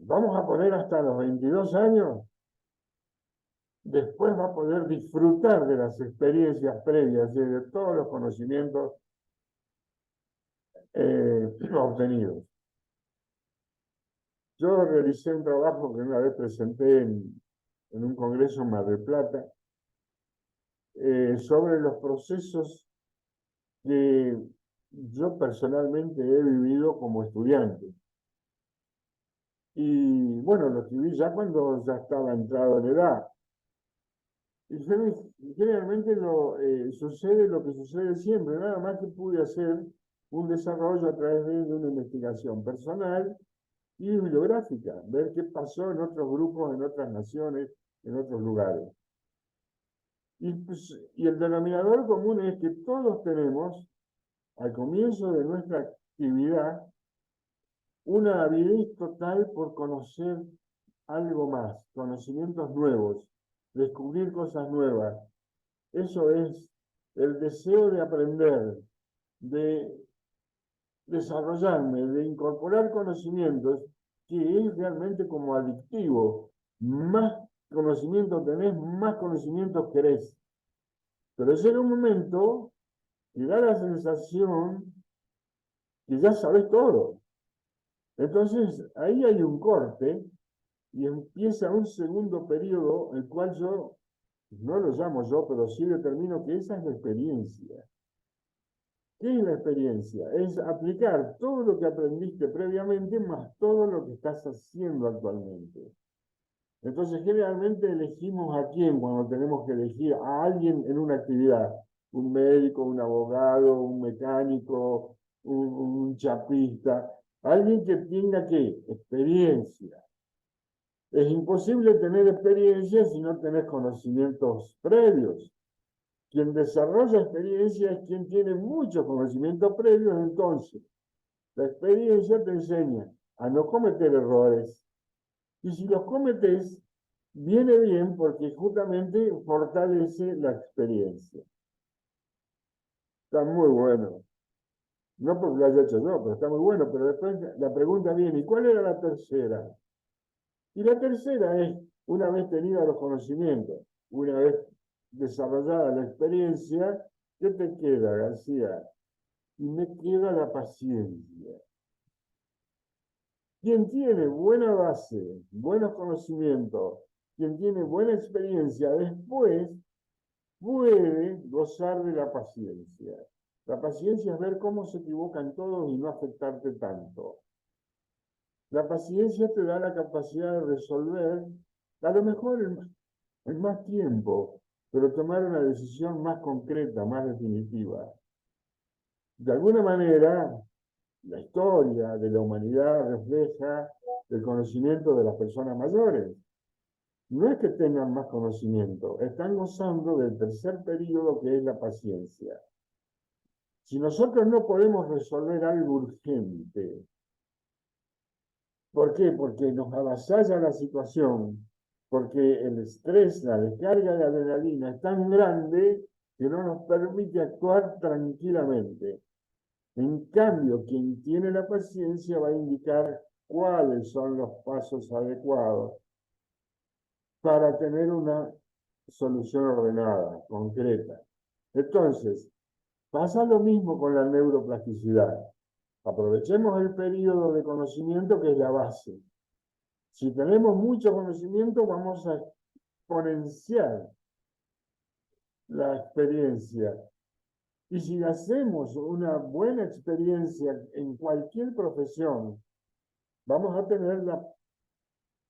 vamos a poner hasta los 22 años, después va a poder disfrutar de las experiencias previas y de todos los conocimientos obtenidos. Yo realicé un trabajo que una vez presenté en un congreso en Mar del Plata sobre los procesos que yo personalmente he vivido como estudiante. Y bueno, lo escribí ya cuando ya estaba entrado en edad. Y generalmente sucede lo que sucede siempre, nada más que pude hacer un desarrollo a través de una investigación personal y bibliográfica, ver qué pasó en otros grupos, en otras naciones, en otros lugares. Y el denominador común es que todos tenemos, al comienzo de nuestra actividad, una avidez total por conocer algo más, conocimientos nuevos, descubrir cosas nuevas. Eso es el deseo de aprender, de desarrollarme, de incorporar conocimientos, que es realmente como adictivo. Más conocimiento tenés, más conocimientos querés. Pero llega un momento que da la sensación que ya sabes todo. Entonces, ahí hay un corte y empieza un segundo periodo, el cual yo, no lo llamo yo, pero sí determino que esa es la experiencia. ¿Qué es la experiencia? Es aplicar todo lo que aprendiste previamente más todo lo que estás haciendo actualmente. Entonces, generalmente elegimos a quién cuando tenemos que elegir a alguien en una actividad. Un médico, un abogado, un mecánico, un chapista. Alguien que tenga, ¿qué? Experiencia. Es imposible tener experiencia si no tenés conocimientos previos. Quien desarrolla experiencia es quien tiene muchos conocimientos previos, entonces la experiencia te enseña a no cometer errores. Y si los cometes, viene bien porque justamente fortalece la experiencia. Está muy bueno. No porque lo haya hecho yo, pero está muy bueno. Pero después la pregunta viene, ¿y cuál era la tercera? Y la tercera es, una vez tenidos los conocimientos, una vez desarrollada la experiencia, ¿qué te queda, García? Y me queda la paciencia. Quien tiene buena base, buenos conocimientos, quien tiene buena experiencia, después puede gozar de la paciencia. La paciencia es ver cómo se equivocan todos y no afectarte tanto. La paciencia te da la capacidad de resolver, a lo mejor en más tiempo, pero tomar una decisión más concreta, más definitiva. De alguna manera, la historia de la humanidad refleja el conocimiento de las personas mayores. No es que tengan más conocimiento, están gozando del tercer periodo que es la paciencia. Si nosotros no podemos resolver algo urgente, ¿por qué? Porque nos avasalla la situación, porque el estrés, la descarga de adrenalina es tan grande que no nos permite actuar tranquilamente. En cambio, quien tiene la paciencia va a indicar cuáles son los pasos adecuados para tener una solución ordenada, concreta. Entonces, pasa lo mismo con la neuroplasticidad. Aprovechemos el periodo de conocimiento que es la base. Si tenemos mucho conocimiento, vamos a exponenciar la experiencia. Y si hacemos una buena experiencia en cualquier profesión, vamos a tener la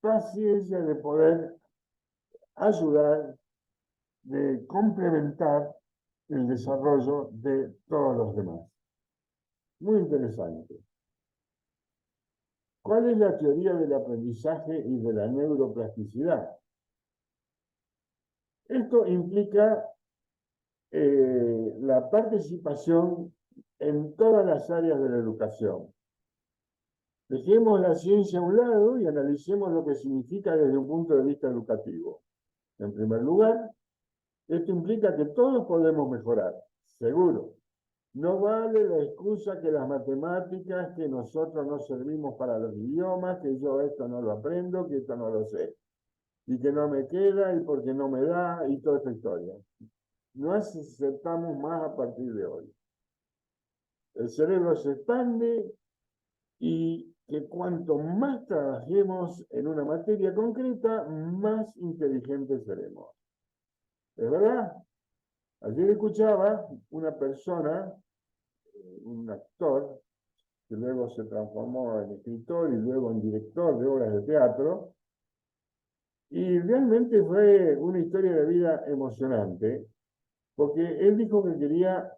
paciencia de poder ayudar, de complementar el desarrollo de todos los demás. Muy interesante. ¿Cuál es la teoría del aprendizaje y de la neuroplasticidad? Esto implica la participación en todas las áreas de la educación. Dejemos la ciencia a un lado y analicemos lo que significa desde un punto de vista educativo. En primer lugar, esto implica que todos podemos mejorar, seguro. No vale la excusa que las matemáticas, que nosotros no servimos para los idiomas, que yo esto no lo aprendo, que esto no lo sé, y que no me queda, y porque no me da, y toda esta historia. No aceptamos más a partir de hoy. El cerebro se expande y que cuanto más trabajemos en una materia concreta, más inteligentes seremos. ¿Es verdad? Ayer escuchaba una persona, un actor, que luego se transformó en escritor y luego en director de obras de teatro, y realmente fue una historia de vida emocionante, porque él dijo que quería,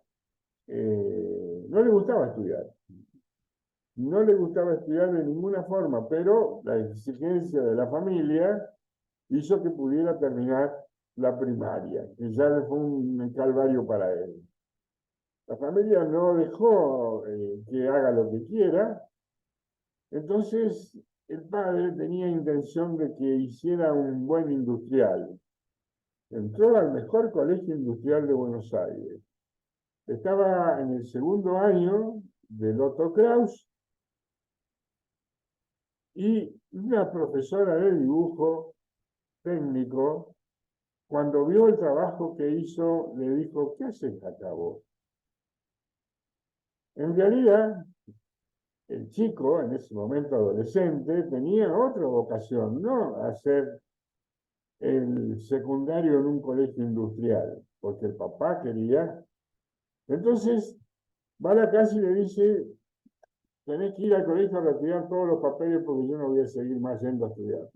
no le gustaba estudiar, no le gustaba estudiar de ninguna forma, pero la exigencia de la familia hizo que pudiera terminar la primaria, que ya fue un calvario para él. La familia no dejó que haga lo que quiera, entonces el padre tenía intención de que hiciera un buen industrial. Entró al mejor colegio industrial de Buenos Aires. Estaba en el segundo año del Otto Kraus y una profesora de dibujo técnico, cuando vio el trabajo que hizo, le dijo: ¿qué haces acá vos? En realidad, el chico, en ese momento adolescente, tenía otra vocación, no hacer el secundario en un colegio industrial, porque el papá quería. Entonces, va a la casa y le dice: tenés que ir al colegio a retirar todos los papeles porque yo no voy a seguir más yendo a estudiar.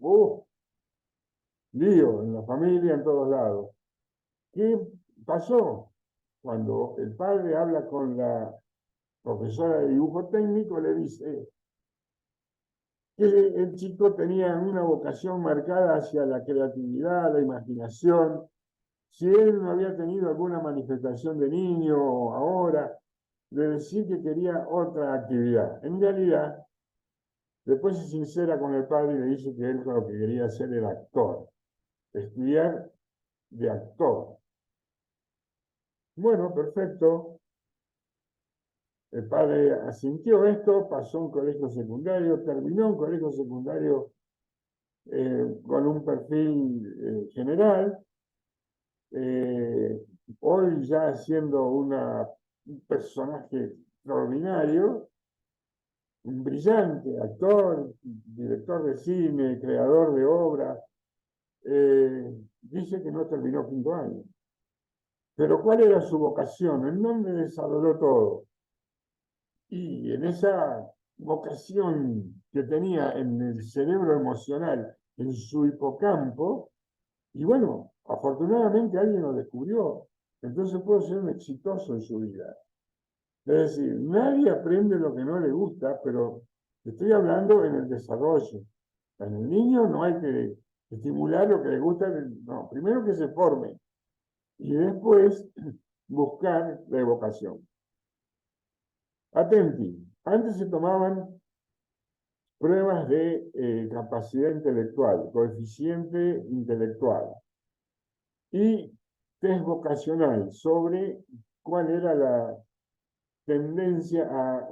Lío en la familia, en todos lados. ¿Qué pasó? Cuando el padre habla con la profesora de dibujo técnico, le dice que el chico tenía una vocación marcada hacia la creatividad, la imaginación. Si él no había tenido alguna manifestación de niño ahora, de decir que quería otra actividad. En realidad, después se sincera con el padre y le dice que él lo que quería hacer era actor, estudiar de actor. Bueno, perfecto. El padre asintió esto, pasó a un colegio secundario, terminó un colegio secundario con un perfil general, hoy ya siendo un personaje extraordinario, un brillante actor, director de cine, creador de obras, dice que no terminó quinto año. Pero ¿cuál era su vocación? ¿En dónde desarrolló todo? Y en esa vocación que tenía en el cerebro emocional, en su hipocampo, y bueno, afortunadamente alguien lo descubrió, entonces pudo ser un exitoso en su vida. Es decir, nadie aprende lo que no le gusta, pero estoy hablando en el desarrollo. En el niño no hay que estimular lo que le gusta, no, primero que se forme y después buscar la evocación. Atenti, antes se tomaban pruebas de capacidad intelectual, coeficiente intelectual y test vocacional sobre cuál era la tendencia a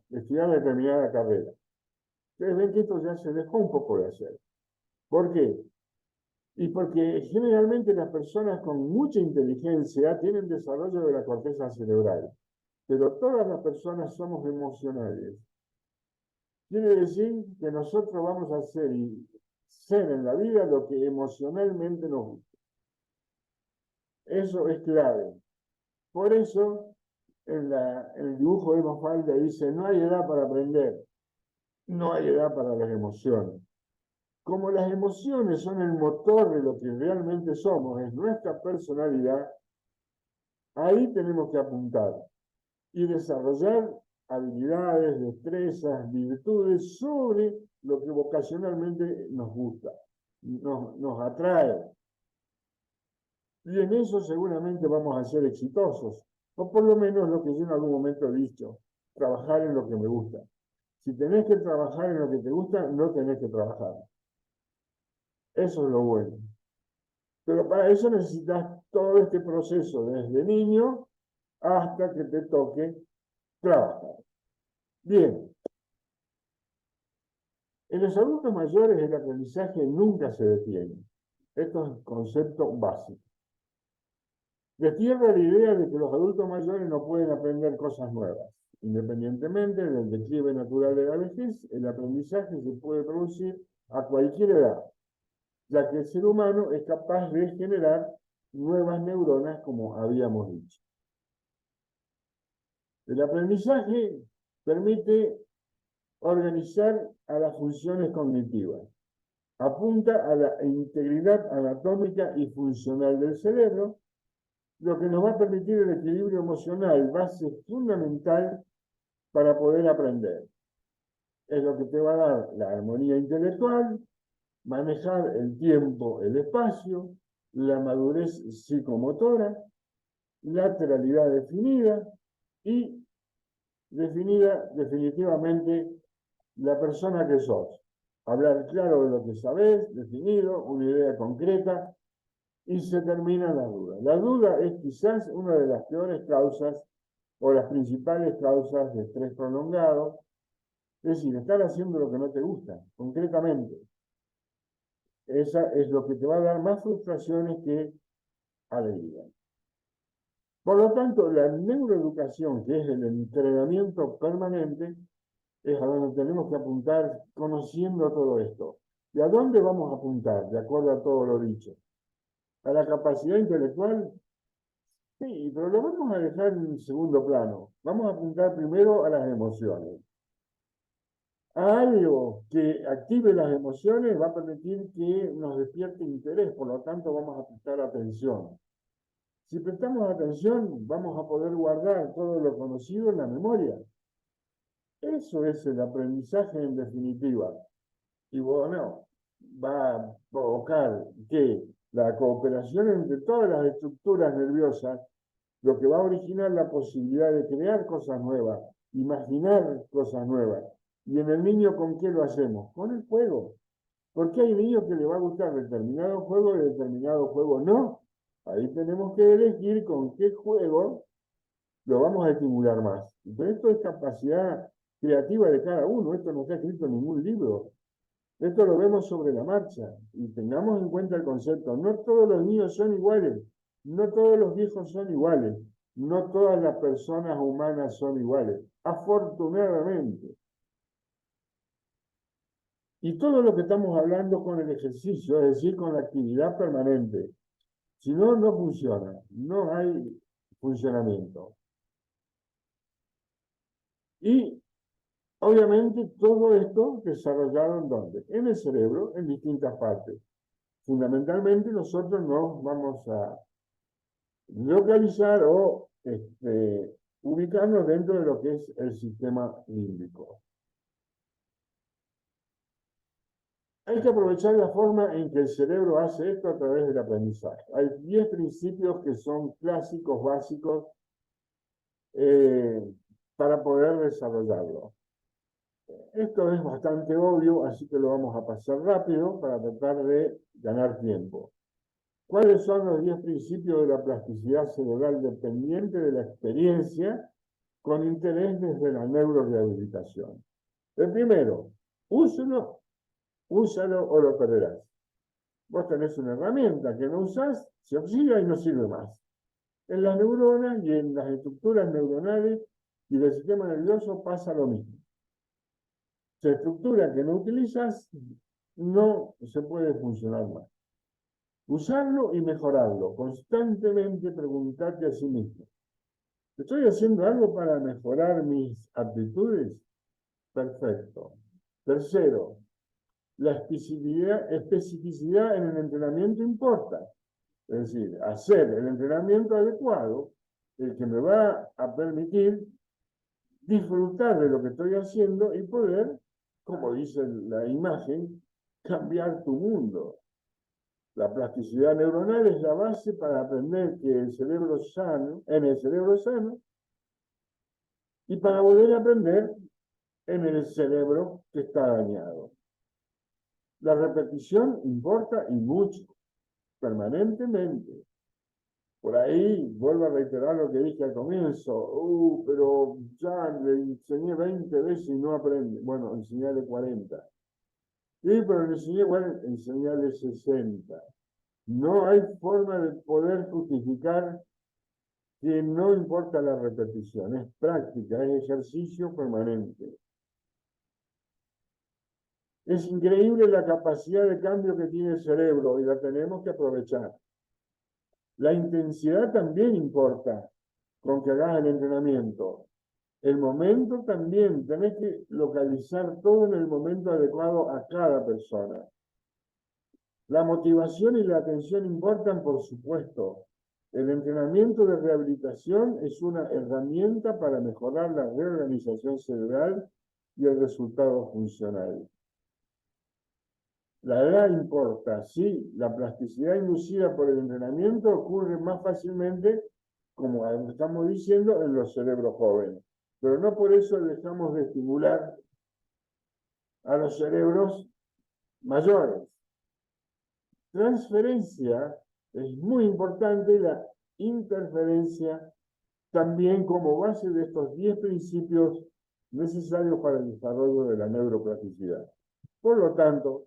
estudiar determinada carrera. Ustedes ven que esto ya se dejó un poco de hacer. ¿Por qué? Y porque generalmente las personas con mucha inteligencia tienen desarrollo de la corteza cerebral, pero todas las personas somos emocionales. Quiere decir que nosotros vamos a hacer y ser en la vida lo que emocionalmente nos gusta. Eso es clave. Por eso, en el dibujo de Mafalda dice, no hay edad para aprender, no hay edad para las emociones. Como las emociones son el motor de lo que realmente somos, es nuestra personalidad, ahí tenemos que apuntar y desarrollar habilidades, destrezas, virtudes sobre lo que vocacionalmente nos gusta, nos atrae. Y en eso seguramente vamos a ser exitosos, o por lo menos lo que yo en algún momento he dicho, trabajar en lo que me gusta. Si tenés que trabajar en lo que te gusta, no tenés que trabajar. Eso es lo bueno. Pero para eso necesitas todo este proceso desde niño hasta que te toque trabajar. Bien, en los adultos mayores el aprendizaje nunca se detiene. Esto es un concepto básico. Destierra la idea de que los adultos mayores no pueden aprender cosas nuevas. Independientemente del declive natural de la vejez, el aprendizaje se puede producir a cualquier edad, ya que el ser humano es capaz de generar nuevas neuronas, como habíamos dicho. El aprendizaje permite organizar a las funciones cognitivas, apunta a la integridad anatómica y funcional del cerebro, lo que nos va a permitir el equilibrio emocional, base fundamental para poder aprender. Es lo que te va a dar la armonía intelectual, manejar el tiempo, el espacio, la madurez psicomotora, lateralidad definida y definitivamente la persona que sos. Hablar claro de lo que sabés, definido, una idea concreta, y se termina la duda. La duda es quizás una de las peores causas o las principales causas de estrés prolongado, es decir, estar haciendo lo que no te gusta, concretamente. Esa es lo que te va a dar más frustraciones que alegría. Por lo tanto, la neuroeducación, que es el entrenamiento permanente, es a donde tenemos que apuntar conociendo todo esto. ¿Y a dónde vamos a apuntar, de acuerdo a todo lo dicho? ¿A la capacidad intelectual? Sí, pero lo vamos a dejar en segundo plano. Vamos a apuntar primero a las emociones. A algo que active las emociones va a permitir que nos despierte interés, por lo tanto vamos a prestar atención. Si prestamos atención, vamos a poder guardar todo lo conocido en la memoria. Eso es el aprendizaje en definitiva. Y bueno, va a provocar que la cooperación entre todas las estructuras nerviosas, lo que va a originar la posibilidad de crear cosas nuevas, imaginar cosas nuevas. ¿Y en el niño con qué lo hacemos? Con el juego. Porque hay niños que les va a gustar determinado juego y determinado juego no. Ahí tenemos que elegir con qué juego lo vamos a estimular más. Entonces, esto es capacidad creativa de cada uno. Esto no está escrito en ningún libro. Esto lo vemos sobre la marcha. Y tengamos en cuenta el concepto. No todos los niños son iguales. No todos los viejos son iguales. No todas las personas humanas son iguales. Afortunadamente. Y todo lo que estamos hablando con el ejercicio, es decir, con la actividad permanente. Si no, no funciona. No hay funcionamiento. Y obviamente todo esto desarrollado en dónde? En el cerebro, en distintas partes. Fundamentalmente nosotros nos vamos a localizar o ubicarnos dentro de lo que es el sistema límbico. Hay que aprovechar la forma en que el cerebro hace esto a través del aprendizaje. Hay 10 principios que son clásicos, básicos, para poder desarrollarlo. Esto es bastante obvio, así que lo vamos a pasar rápido para tratar de ganar tiempo. ¿Cuáles son los 10 principios de la plasticidad cerebral dependiente de la experiencia con interés desde la neurorehabilitación? El primero, úsalo o lo perderás. Vos tenés una herramienta que no usás, se oxida y no sirve más. En las neuronas y en las estructuras neuronales y del sistema nervioso pasa lo mismo. La estructura que no utilizas no se puede funcionar más. Usarlo y mejorarlo. Constantemente preguntarte a sí mismo. ¿Estoy haciendo algo para mejorar mis aptitudes? Perfecto. Tercero, la especificidad en el entrenamiento importa. Es decir, hacer el entrenamiento adecuado, el que me va a permitir disfrutar de lo que estoy haciendo y poder, como dice la imagen, cambiar tu mundo. La plasticidad neuronal es la base para aprender que el cerebro sano, en el cerebro sano, y para volver a aprender en el cerebro que está dañado. La repetición importa y mucho, permanentemente. Por ahí, vuelvo a reiterar lo que dije al comienzo, pero ya le enseñé 20 veces y no aprende. Bueno, enseñale 40. Sí, pero le enseñé, bueno, enseñale 60. No hay forma de poder justificar que no importa la repetición, es práctica, es ejercicio permanente. Es increíble la capacidad de cambio que tiene el cerebro y la tenemos que aprovechar. La intensidad también importa con que hagas el entrenamiento. El momento también, tenés que localizar todo en el momento adecuado a cada persona. La motivación y la atención importan, por supuesto. El entrenamiento de rehabilitación es una herramienta para mejorar la reorganización cerebral y el resultado funcional. La edad importa, sí, la plasticidad inducida por el entrenamiento ocurre más fácilmente, como estamos diciendo, en los cerebros jóvenes. Pero no por eso dejamos de estimular a los cerebros mayores. Transferencia es muy importante, la interferencia también como base de estos 10 principios necesarios para el desarrollo de la neuroplasticidad. Por lo tanto,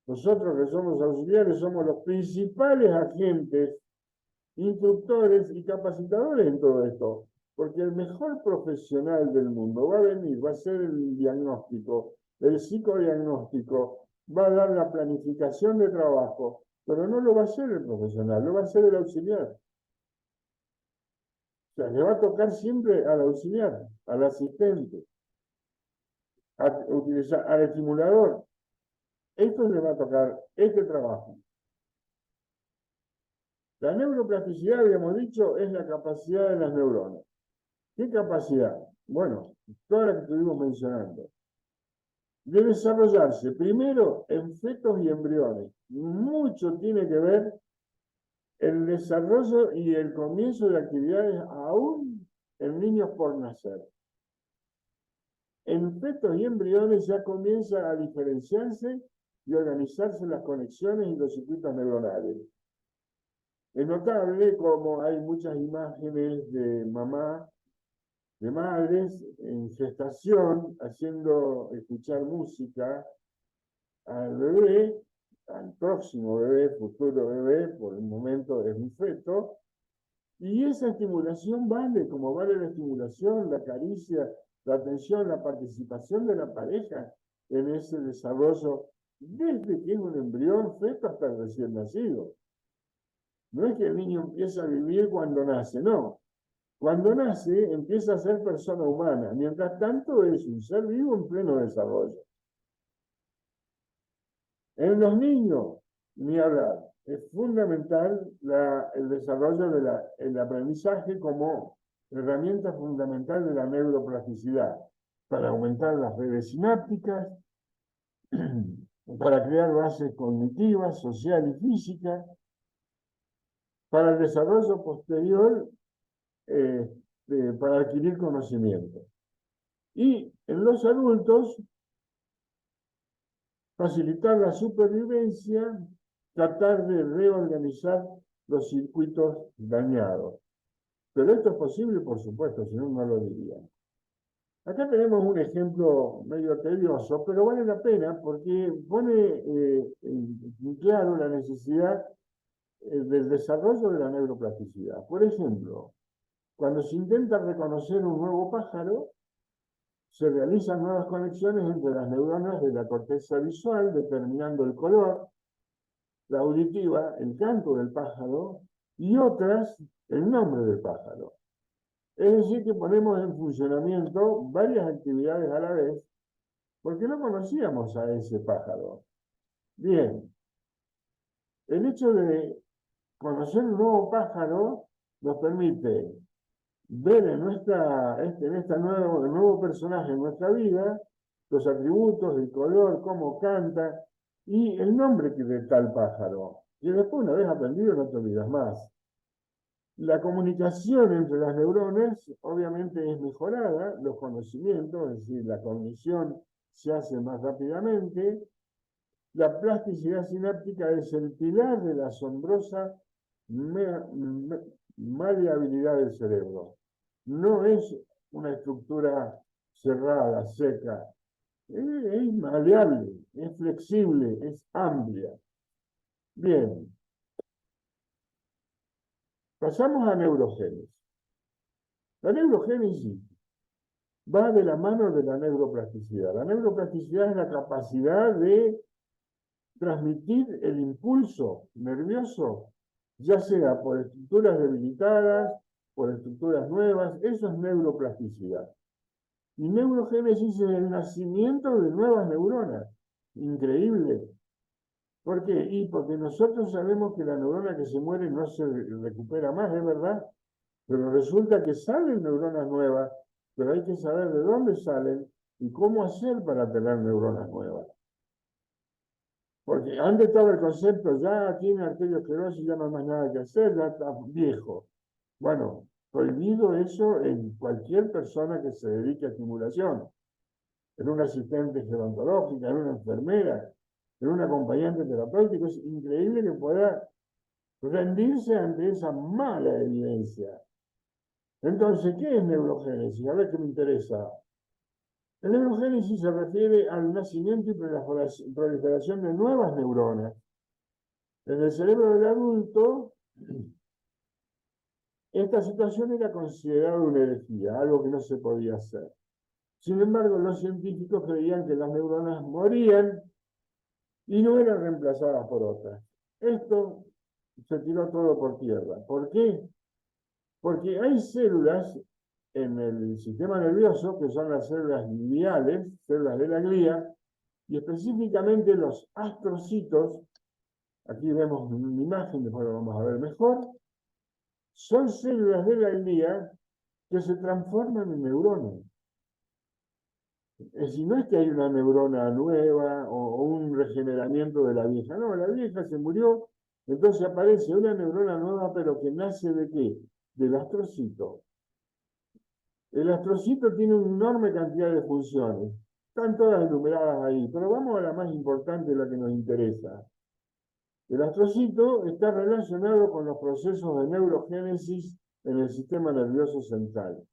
nosotros que somos auxiliares somos los principales agentes, instructores y capacitadores en todo esto, porque el mejor profesional del mundo va a venir, va a hacer el diagnóstico, el psicodiagnóstico, va a dar la planificación de trabajo, pero no lo va a hacer el profesional, lo va a hacer el auxiliar. O sea, le va a tocar siempre al auxiliar, al asistente, al estimulador. Esto le va a tocar este trabajo. La neuroplasticidad, habíamos dicho, es la capacidad de las neuronas. ¿Qué capacidad? Bueno, toda la que estuvimos mencionando. De desarrollarse primero en fetos y embriones. Mucho tiene que ver el desarrollo y el comienzo de actividades aún en niños por nacer. En fetos y embriones ya comienza a diferenciarse y organizarse las conexiones y los circuitos neuronales. Es notable como hay muchas imágenes de madres en gestación, haciendo escuchar música al bebé, al próximo bebé, futuro bebé, por el momento es un feto, y esa estimulación vale, como vale la estimulación, la caricia, la atención, la participación de la pareja en ese desarrollo, desde que es un embrión, feto hasta el recién nacido. No es que el niño empieza a vivir cuando nace, no. Cuando nace, empieza a ser persona humana. Mientras tanto, es un ser vivo en pleno desarrollo. En los niños, ni hablar. Es fundamental el desarrollo del aprendizaje como herramienta fundamental de la neuroplasticidad para aumentar las redes sinápticas, para crear bases cognitivas, social y física, para el desarrollo posterior, para adquirir conocimiento. Y en los adultos, facilitar la supervivencia, tratar de reorganizar los circuitos dañados. Pero esto es posible, por supuesto, si no, no lo diría. Acá tenemos un ejemplo medio tedioso, pero vale la pena porque pone en claro la necesidad del desarrollo de la neuroplasticidad. Por ejemplo, cuando se intenta reconocer un nuevo pájaro, se realizan nuevas conexiones entre las neuronas de la corteza visual, determinando el color, la auditiva, el canto del pájaro, y otras, el nombre del pájaro. Es decir, que ponemos en funcionamiento varias actividades a la vez, porque no conocíamos a ese pájaro. Bien, el hecho de conocer un nuevo pájaro nos permite ver en este nuevo personaje en nuestra vida los atributos, el color, cómo canta y el nombre de tal pájaro. Y después, una vez aprendido, no te olvidas más. La comunicación entre las neuronas obviamente es mejorada, los conocimientos, es decir, la cognición se hace más rápidamente. La plasticidad sináptica es el pilar de la asombrosa maleabilidad del cerebro. No es una estructura cerrada, seca. Es maleable, es flexible, es amplia. Bien. Pasamos a neurogénesis. La neurogénesis va de la mano de la neuroplasticidad. La neuroplasticidad es la capacidad de transmitir el impulso nervioso, ya sea por estructuras debilitadas, por estructuras nuevas, eso es neuroplasticidad. Y neurogénesis es el nacimiento de nuevas neuronas. Increíble. ¿Por qué? Y porque nosotros sabemos que la neurona que se muere no se recupera más, es verdad, pero resulta que salen neuronas nuevas, pero hay que saber de dónde salen y cómo hacer para tener neuronas nuevas. Porque antes estaba el concepto, ya tiene arteriosclerosis, ya no hay más nada que hacer, ya está viejo. Bueno, prohibido eso en cualquier persona que se dedique a estimulación, en una asistente gerontológica, en una enfermera, en un acompañante terapéutico. Es increíble que pueda rendirse ante esa mala evidencia. Entonces, ¿qué es neurogénesis? A ver qué me interesa. La neurogénesis se refiere al nacimiento y proliferación de nuevas neuronas. En el cerebro del adulto, esta situación era considerada una herejía, algo que no se podía hacer. Sin embargo, los científicos creían que las neuronas morían y no eran reemplazadas por otras. Esto se tiró todo por tierra. ¿Por qué? Porque hay células en el sistema nervioso, que son las células gliales, células de la glía, y específicamente los astrocitos, aquí vemos una imagen, después lo vamos a ver mejor, son células de la glía que se transforman en neuronas. Es decir, no es que hay una neurona nueva o un regeneramiento de la vieja, no, la vieja se murió, entonces aparece una neurona nueva, pero que nace ¿de qué? Del astrocito. El astrocito tiene una enorme cantidad de funciones, están todas enumeradas ahí, pero vamos a la más importante, la que nos interesa. El astrocito está relacionado con los procesos de neurogénesis en el sistema nervioso central,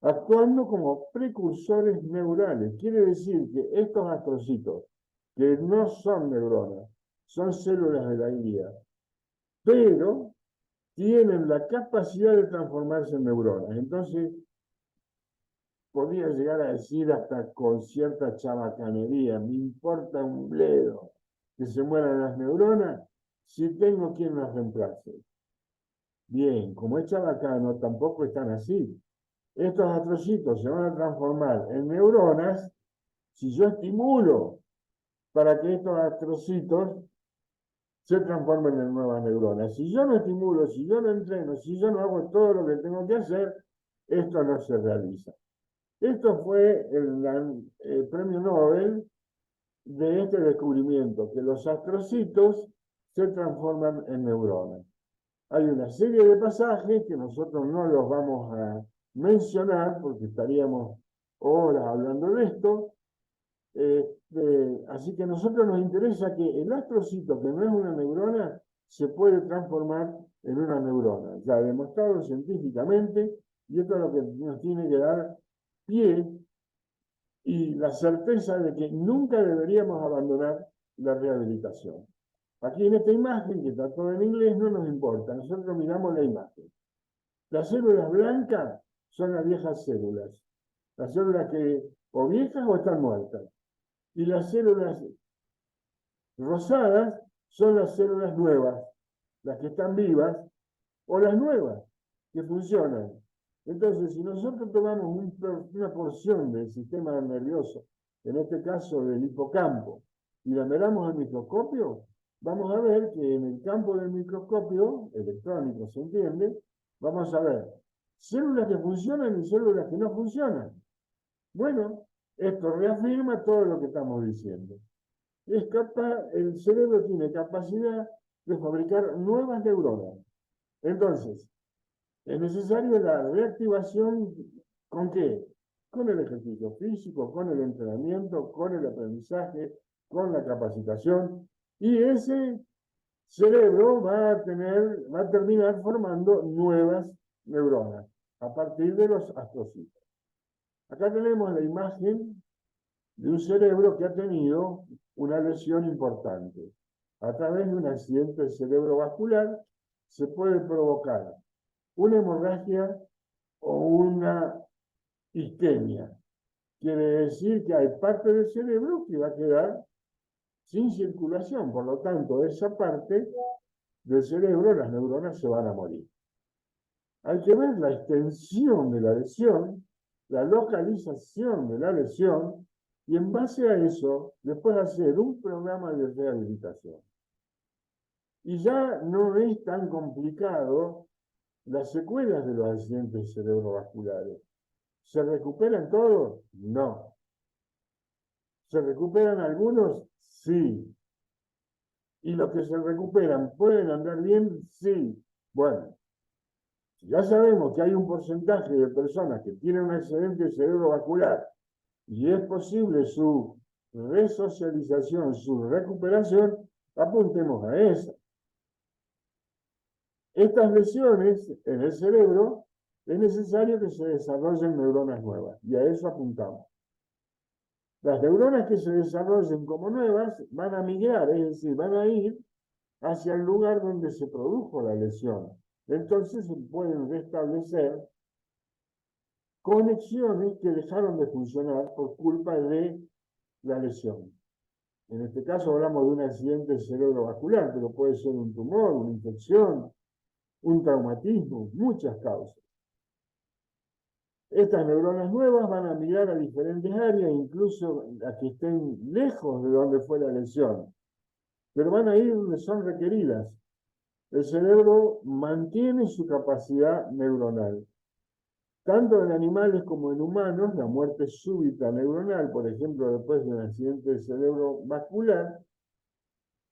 actuando como precursores neurales. Quiere decir que estos astrocitos, que no son neuronas, son células de la glía, pero tienen la capacidad de transformarse en neuronas. Entonces, podría llegar a decir hasta con cierta chabacanería, me importa un bledo que se mueran las neuronas si tengo quien las reemplace. Bien, como es chabacano, tampoco están así. Estos astrocitos se van a transformar en neuronas si yo estimulo para que estos astrocitos se transformen en nuevas neuronas. Si yo no estimulo, si yo no entreno, si yo no hago todo lo que tengo que hacer, esto no se realiza. Esto fue el premio Nobel de este descubrimiento, que los astrocitos se transforman en neuronas. Hay una serie de pasajes que nosotros no los vamos a mencionar porque estaríamos horas hablando de esto. Así que a nosotros nos interesa que el astrocito, que no es una neurona, se puede transformar en una neurona. Ya demostrado científicamente, y esto es lo que nos tiene que dar pie y la certeza de que nunca deberíamos abandonar la rehabilitación. Aquí en esta imagen, que está todo en inglés, no nos importa, nosotros miramos la imagen. Las células blancas son las viejas células, las células que o viejas o están muertas. Y las células rosadas son las células nuevas, las que están vivas, o las nuevas, que funcionan. Entonces, si nosotros tomamos una porción del sistema nervioso, en este caso del hipocampo, y la miramos al microscopio, vamos a ver que en el campo del microscopio, electrónico, ¿se entiende? Vamos a ver células que funcionan y células que no funcionan. Bueno, esto reafirma todo lo que estamos diciendo. El cerebro tiene capacidad de fabricar nuevas neuronas. Entonces, es necesario la reactivación, ¿con qué? Con el ejercicio físico, con el entrenamiento, con el aprendizaje, con la capacitación, y ese cerebro va a terminar formando nuevas neuronas a partir de los astrocitos. Acá tenemos la imagen de un cerebro que ha tenido una lesión importante. A través de un accidente cerebrovascular se puede provocar una hemorragia o una isquemia. Quiere decir que hay parte del cerebro que va a quedar sin circulación, por lo tanto, esa parte del cerebro, las neuronas se van a morir. Hay que ver la extensión de la lesión, la localización de la lesión, y en base a eso, después hacer un programa de rehabilitación. Y ya no es tan complicado las secuelas de los accidentes cerebrovasculares. ¿Se recuperan todos? No. ¿Se recuperan algunos? Sí. ¿Y los que se recuperan pueden andar bien? Sí. Bueno, si ya sabemos que hay un porcentaje de personas que tienen un accidente cerebrovascular y es posible su resocialización, su recuperación, apuntemos a esa. Estas lesiones en el cerebro es necesario que se desarrollen neuronas nuevas, y a eso apuntamos. Las neuronas que se desarrollen como nuevas van a migrar, es decir, van a ir hacia el lugar donde se produjo la lesión. Entonces se pueden restablecer conexiones que dejaron de funcionar por culpa de la lesión. En este caso hablamos de un accidente cerebrovascular, pero puede ser un tumor, una infección, un traumatismo, muchas causas. Estas neuronas nuevas van a migrar a diferentes áreas, incluso a que estén lejos de donde fue la lesión, pero van a ir donde son requeridas. El cerebro mantiene su capacidad neuronal. Tanto en animales como en humanos, la muerte súbita neuronal, por ejemplo, después de un accidente cerebrovascular,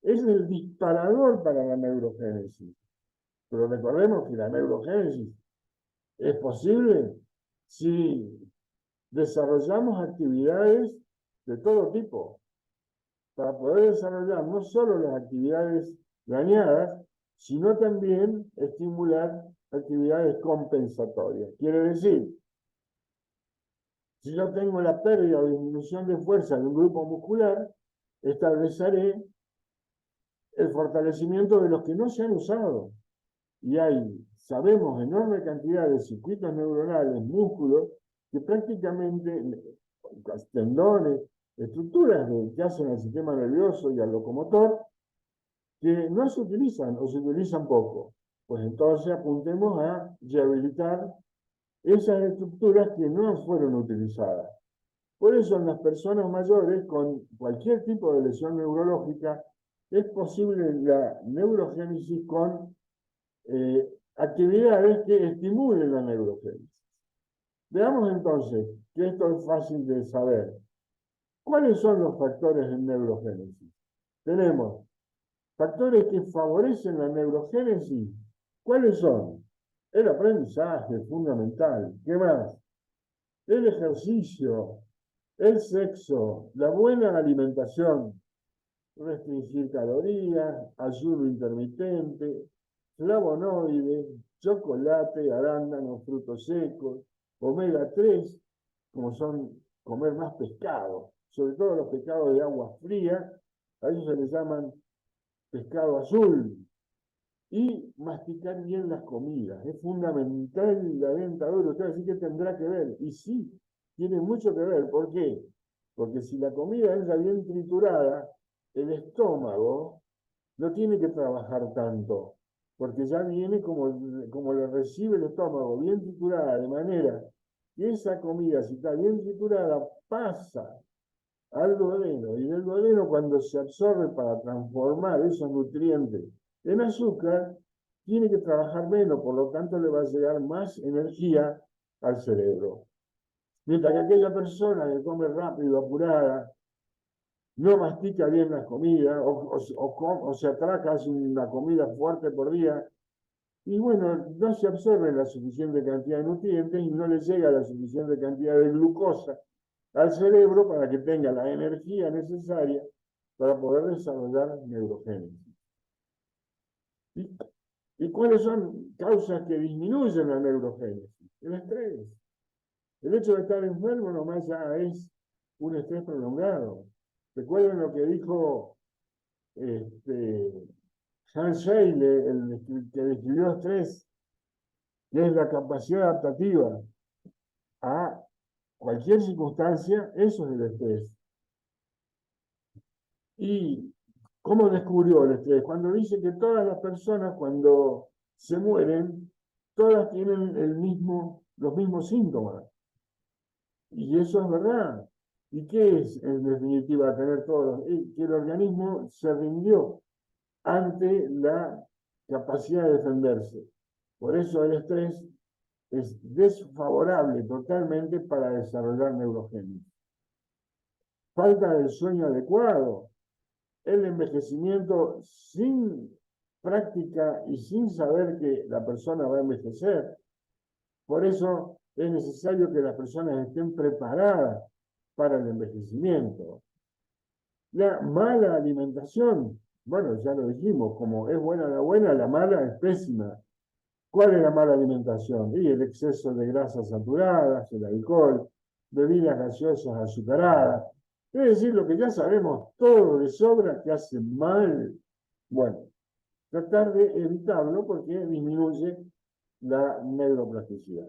es el disparador para la neurogénesis. Pero recordemos que la neurogénesis es posible si desarrollamos actividades de todo tipo, para poder desarrollar no solo las actividades dañadas, sino también estimular actividades compensatorias. Quiere decir, si yo tengo la pérdida o disminución de fuerza de un grupo muscular, estableceré el fortalecimiento de los que no se han usado. Y hay, sabemos, enorme cantidad de circuitos neuronales, músculos, que prácticamente, tendones, estructuras que hacen al sistema nervioso y al locomotor, que no se utilizan o se utilizan poco. Pues entonces apuntemos a rehabilitar esas estructuras que no fueron utilizadas. Por eso en las personas mayores con cualquier tipo de lesión neurológica es posible la neurogénesis con actividades que estimulen la neurogénesis. Veamos entonces, que esto es fácil de saber. ¿Cuáles son los factores de neurogénesis? Tenemos factores que favorecen la neurogénesis. ¿Cuáles son? El aprendizaje fundamental. ¿Qué más? El ejercicio, el sexo, la buena alimentación, restringir calorías, ayuno intermitente, flavonoides, chocolate, arándanos, frutos secos, omega 3, como son comer más pescado, sobre todo los pescados de agua fría, a ellos se les llaman pescado azul, y masticar bien las comidas. Es fundamental la dentadura. Usted va a decir que tendrá que ver, y sí, tiene mucho que ver. ¿Por qué? Porque si la comida entra bien triturada, el estómago no tiene que trabajar tanto, porque ya viene como lo recibe el estómago, bien triturada, de manera que esa comida, si está bien triturada, pasa al duodeno, y del duodeno cuando se absorbe para transformar esos nutrientes en azúcar, tiene que trabajar menos, por lo tanto le va a llegar más energía al cerebro. Mientras que aquella persona que come rápido, apurada, no mastica bien las comidas, o se atraca, hace una comida fuerte por día, y bueno, no se absorbe la suficiente cantidad de nutrientes y no le llega la suficiente cantidad de glucosa al cerebro para que tenga la energía necesaria para poder desarrollar neurogénesis. ¿Y cuáles son causas que disminuyen la neurogénesis? El estrés. El hecho de estar enfermo nomás ya es un estrés prolongado. Recuerden lo que dijo Hans Scheele, el que describió estrés, que es la capacidad adaptativa a cualquier circunstancia, eso es el estrés. ¿Y cómo descubrió el estrés? Cuando dice que todas las personas cuando se mueren, todas tienen los mismos síntomas. Y eso es verdad. ¿Y qué es, en definitiva, tener todos? Que el organismo se rindió ante la capacidad de defenderse. Por eso el estrés es desfavorable totalmente para desarrollar neurogénesis. Falta del sueño adecuado, el envejecimiento sin práctica y sin saber que la persona va a envejecer. Por eso es necesario que las personas estén preparadas para el envejecimiento. La mala alimentación, bueno, ya lo dijimos, como es buena, la mala es pésima. ¿Cuál es la mala alimentación? Y el exceso de grasas saturadas, el alcohol, bebidas gaseosas azucaradas. Es decir, lo que ya sabemos todo de sobra que hace mal. Bueno, tratar de evitarlo porque disminuye la neuroplasticidad.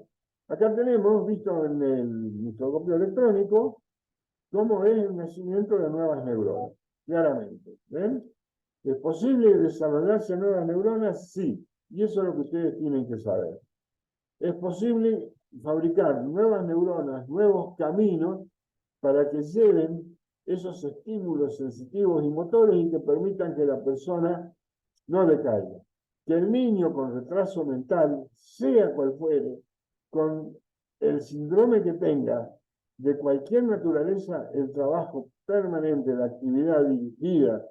Acá tenemos, visto en el microscopio electrónico, cómo es el nacimiento de nuevas neuronas, claramente. ¿Ven? ¿Es posible desarrollarse nuevas neuronas? Sí. Y eso es lo que ustedes tienen que saber. Es posible fabricar nuevas neuronas, nuevos caminos para que lleven esos estímulos sensitivos y motores y que permitan que la persona no decaiga. Que el niño con retraso mental, sea cual fuere, con el síndrome que tenga, de cualquier naturaleza, el trabajo permanente, la actividad dirigida,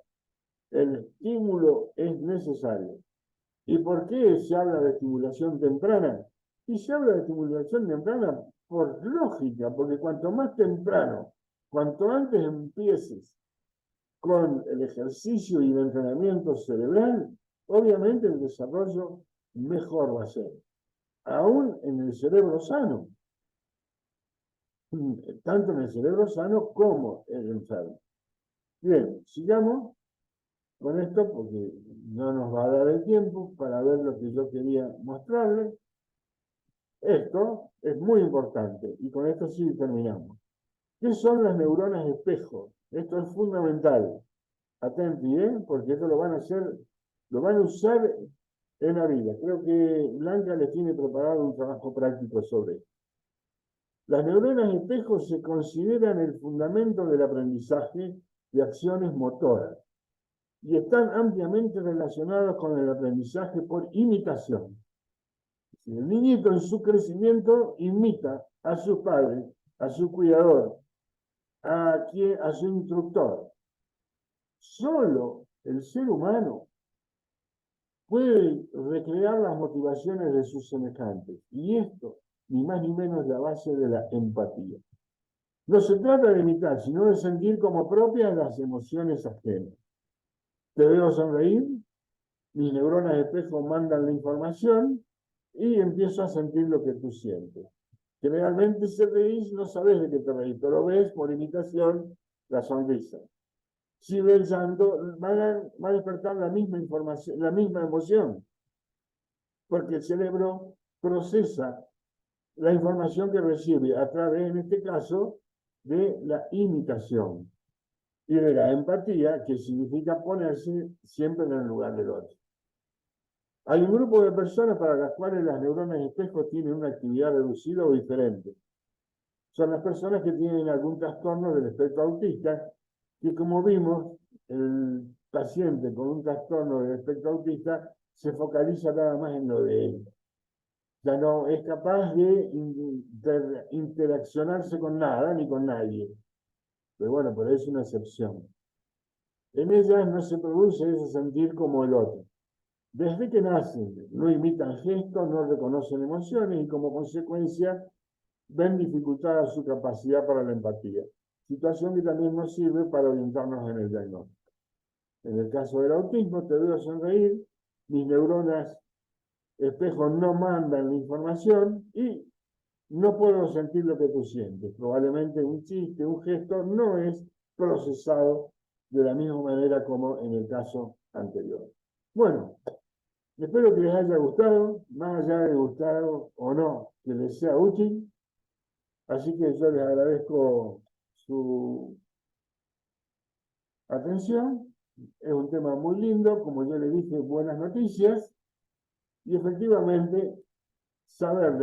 el estímulo es necesario. ¿Y por qué se habla de estimulación temprana? Y se habla de estimulación temprana por lógica, porque cuanto más temprano, cuanto antes empieces con el ejercicio y el entrenamiento cerebral, obviamente el desarrollo mejor va a ser. Aún en el cerebro sano, tanto en el cerebro sano como en el enfermo. Bien, sigamos con esto porque no nos va a dar el tiempo para ver lo que yo quería mostrarles. Esto es muy importante y con esto sí terminamos. ¿Qué son las neuronas espejo? Esto es fundamental. Atenti, porque esto lo van a usar en la vida. Creo que Blanca les tiene preparado un trabajo práctico sobre esto. Las neuronas espejo se consideran el fundamento del aprendizaje de acciones motoras y están ampliamente relacionadas con el aprendizaje por imitación. El niñito en su crecimiento imita a sus padres, a su cuidador, a su instructor. Solo el ser humano puede recrear las motivaciones de sus semejantes. Y esto, ni más ni menos, es la base de la empatía. No se trata de imitar, sino de sentir como propias las emociones ajenas. Te veo sonreír, mis neuronas espejo mandan la información y empiezo a sentir lo que tú sientes. Generalmente si reís, no sabes de qué te reís, pero ves por imitación la sonrisa. Si ves llanto, va a despertar la misma información, la misma emoción, porque el cerebro procesa la información que recibe a través, en este caso, de la imitación. y de la empatía, que significa ponerse siempre en el lugar del otro. Hay un grupo de personas para las cuales las neuronas espejo tienen una actividad reducida o diferente. Son las personas que tienen algún trastorno del espectro autista, que como vimos, el paciente con un trastorno del espectro autista se focaliza nada más en lo de él. Ya no es capaz de interaccionarse con nada ni con nadie. Pero bueno, pero es una excepción. En ellas no se produce ese sentir como el otro. Desde que nacen, no imitan gestos, no reconocen emociones y como consecuencia ven dificultada su capacidad para la empatía. Situación que también nos sirve para orientarnos en el diagnóstico. En el caso del autismo, te veo sonreír, mis neuronas espejo no mandan la información y no puedo sentir lo que tú sientes. Probablemente un chiste, un gesto no es procesado de la misma manera como en el caso anterior. Bueno, espero que les haya gustado, más allá de gustado o no, que les sea útil. Así que yo les agradezco su atención. Es un tema muy lindo, como yo les dije, buenas noticias. Y efectivamente, saber